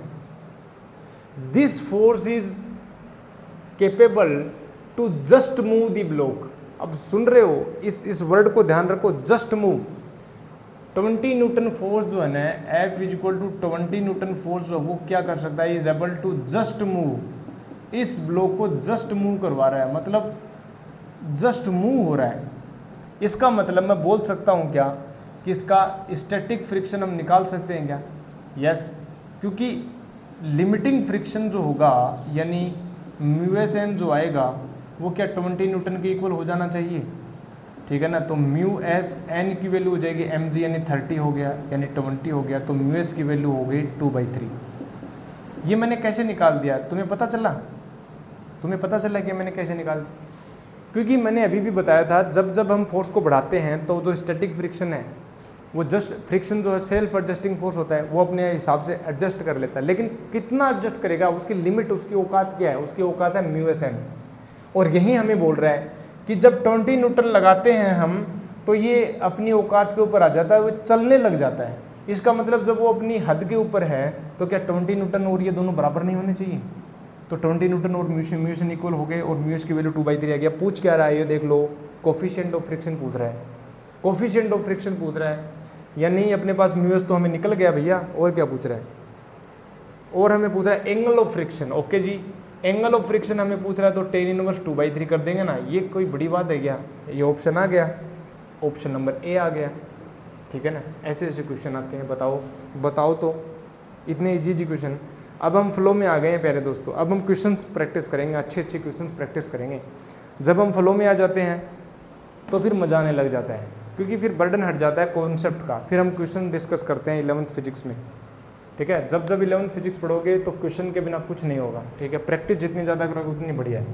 this force is capable to just move the block. अब सुन रहे हो, इस वर्ड को ध्यान रखो, जस्ट मूव। 20 न्यूटन फोर्स जो है ना, F is equal to 20 newton force जो वो क्या कर सकता है, is able to just move. इस ब्लॉक को जस्ट मूव करवा रहा है, मतलब जस्ट मूव हो रहा है। इसका मतलब मैं बोल सकता हूं क्या कि इसका स्टैटिक फ्रिक्शन हम निकाल सकते हैं क्या? यस, क्योंकि लिमिटिंग फ्रिक्शन जो होगा यानी म्यूएसएन जो आएगा वो क्या 20 न्यूटन के इक्वल हो जाना चाहिए, ठीक है ना। तो म्यू एस एन की वैल्यू हो जाएगी एम जी, यानी 30 हो गया, यानी 20 हो गया, तो म्यू एस की वैल्यू हो गई 2/3। ये मैंने कैसे निकाल दिया, तुम्हें पता चला? तुम्हें पता चला कि मैंने कैसे निकाल दिया? क्योंकि मैंने अभी भी बताया था, जब जब हम फोर्स को बढ़ाते हैं तो जो स्टैटिक फ्रिक्शन है वो जस्ट फ्रिक्शन जो है सेल्फ एडजस्टिंग फोर्स होता है, वो अपने हिसाब से एडजस्ट कर लेता है। लेकिन कितना एडजस्ट करेगा, उसकी लिमिट, उसकी औकात क्या है? उसकी औकात है म्यू एस एन। और यही हमें बोल रहा है कि जब 20 न्यूटन लगाते हैं हम, तो ये अपनी औकात के ऊपर आ जाता है, वो चलने लग जाता है। इसका मतलब जब वो अपनी हद के ऊपर है तो क्या 20 न्यूटन और ये दोनों बराबर नहीं होने चाहिए? तो 20 न्यूटन और म्यूएस इक्वल हो गए, और म्यूएस की वैल्यू 2/3 आ गया। पूछ क्या रहा है ये देख लो, कोफिशिएंट ऑफ फ्रिक्शन पूछ रहा है, कोफिशिएंट ऑफ फ्रिक्शन पूछ रहा है। या नहीं, अपने पास म्यूएस तो हमें निकल गया भैया, और क्या पूछ रहा है? और हमें पूछ रहा है एंगल ऑफ फ्रिक्शन। ओके जी, एंगल ऑफ फ्रिक्शन हमें पूछ रहा है, तो tan इनवर्स 2/3 कर देंगे ना। ये कोई बड़ी बात है क्या? ये ऑप्शन आ गया, ऑप्शन नंबर ए आ गया, ठीक है ना। ऐसे ऐसे क्वेश्चन आते हैं, बताओ तो, इतने इजी क्वेश्चन। अब हम फ्लो में आ गए हैं प्यारे दोस्तों, अब हम क्वेश्चंस प्रैक्टिस करेंगे, अच्छे अच्छे क्वेश्चंस प्रैक्टिस करेंगे। जब हम फ्लो में आ जाते हैं तो फिर मजा आने लग जाता है, क्योंकि फिर बर्डन हट जाता है कॉन्सेप्ट का। फिर हम क्वेश्चन डिस्कस करते हैं 11th फिजिक्स में, ठीक है। जब 11th फिजिक्स पढ़ोगे तो क्वेश्चन के बिना कुछ नहीं होगा, ठीक है। प्रैक्टिस जितनी ज़्यादा करोगे उतनी बढ़िया है,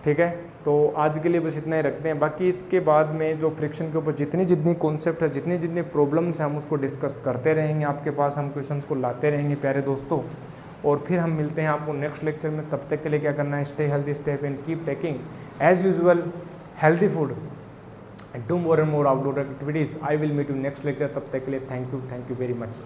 ठीक है। तो आज के लिए बस इतना ही रखते हैं। बाकी इसके बाद में जो फ्रिक्शन के ऊपर जितनी कॉन्सेप्ट है, जितने प्रॉब्लम्स हैं, हम उसको डिस्कस करते रहेंगे, आपके पास हम क्वेश्चंस को लाते रहेंगे प्यारे दोस्तों। और फिर हम मिलते हैं आपको नेक्स्ट लेक्चर में। तब तक के लिए क्या करना है, stay healthy, stay happy and keep taking as usual healthy food and do more and more outdoor activities. I will meet you next lecture. तब तक के लिए थैंक यू वेरी मच।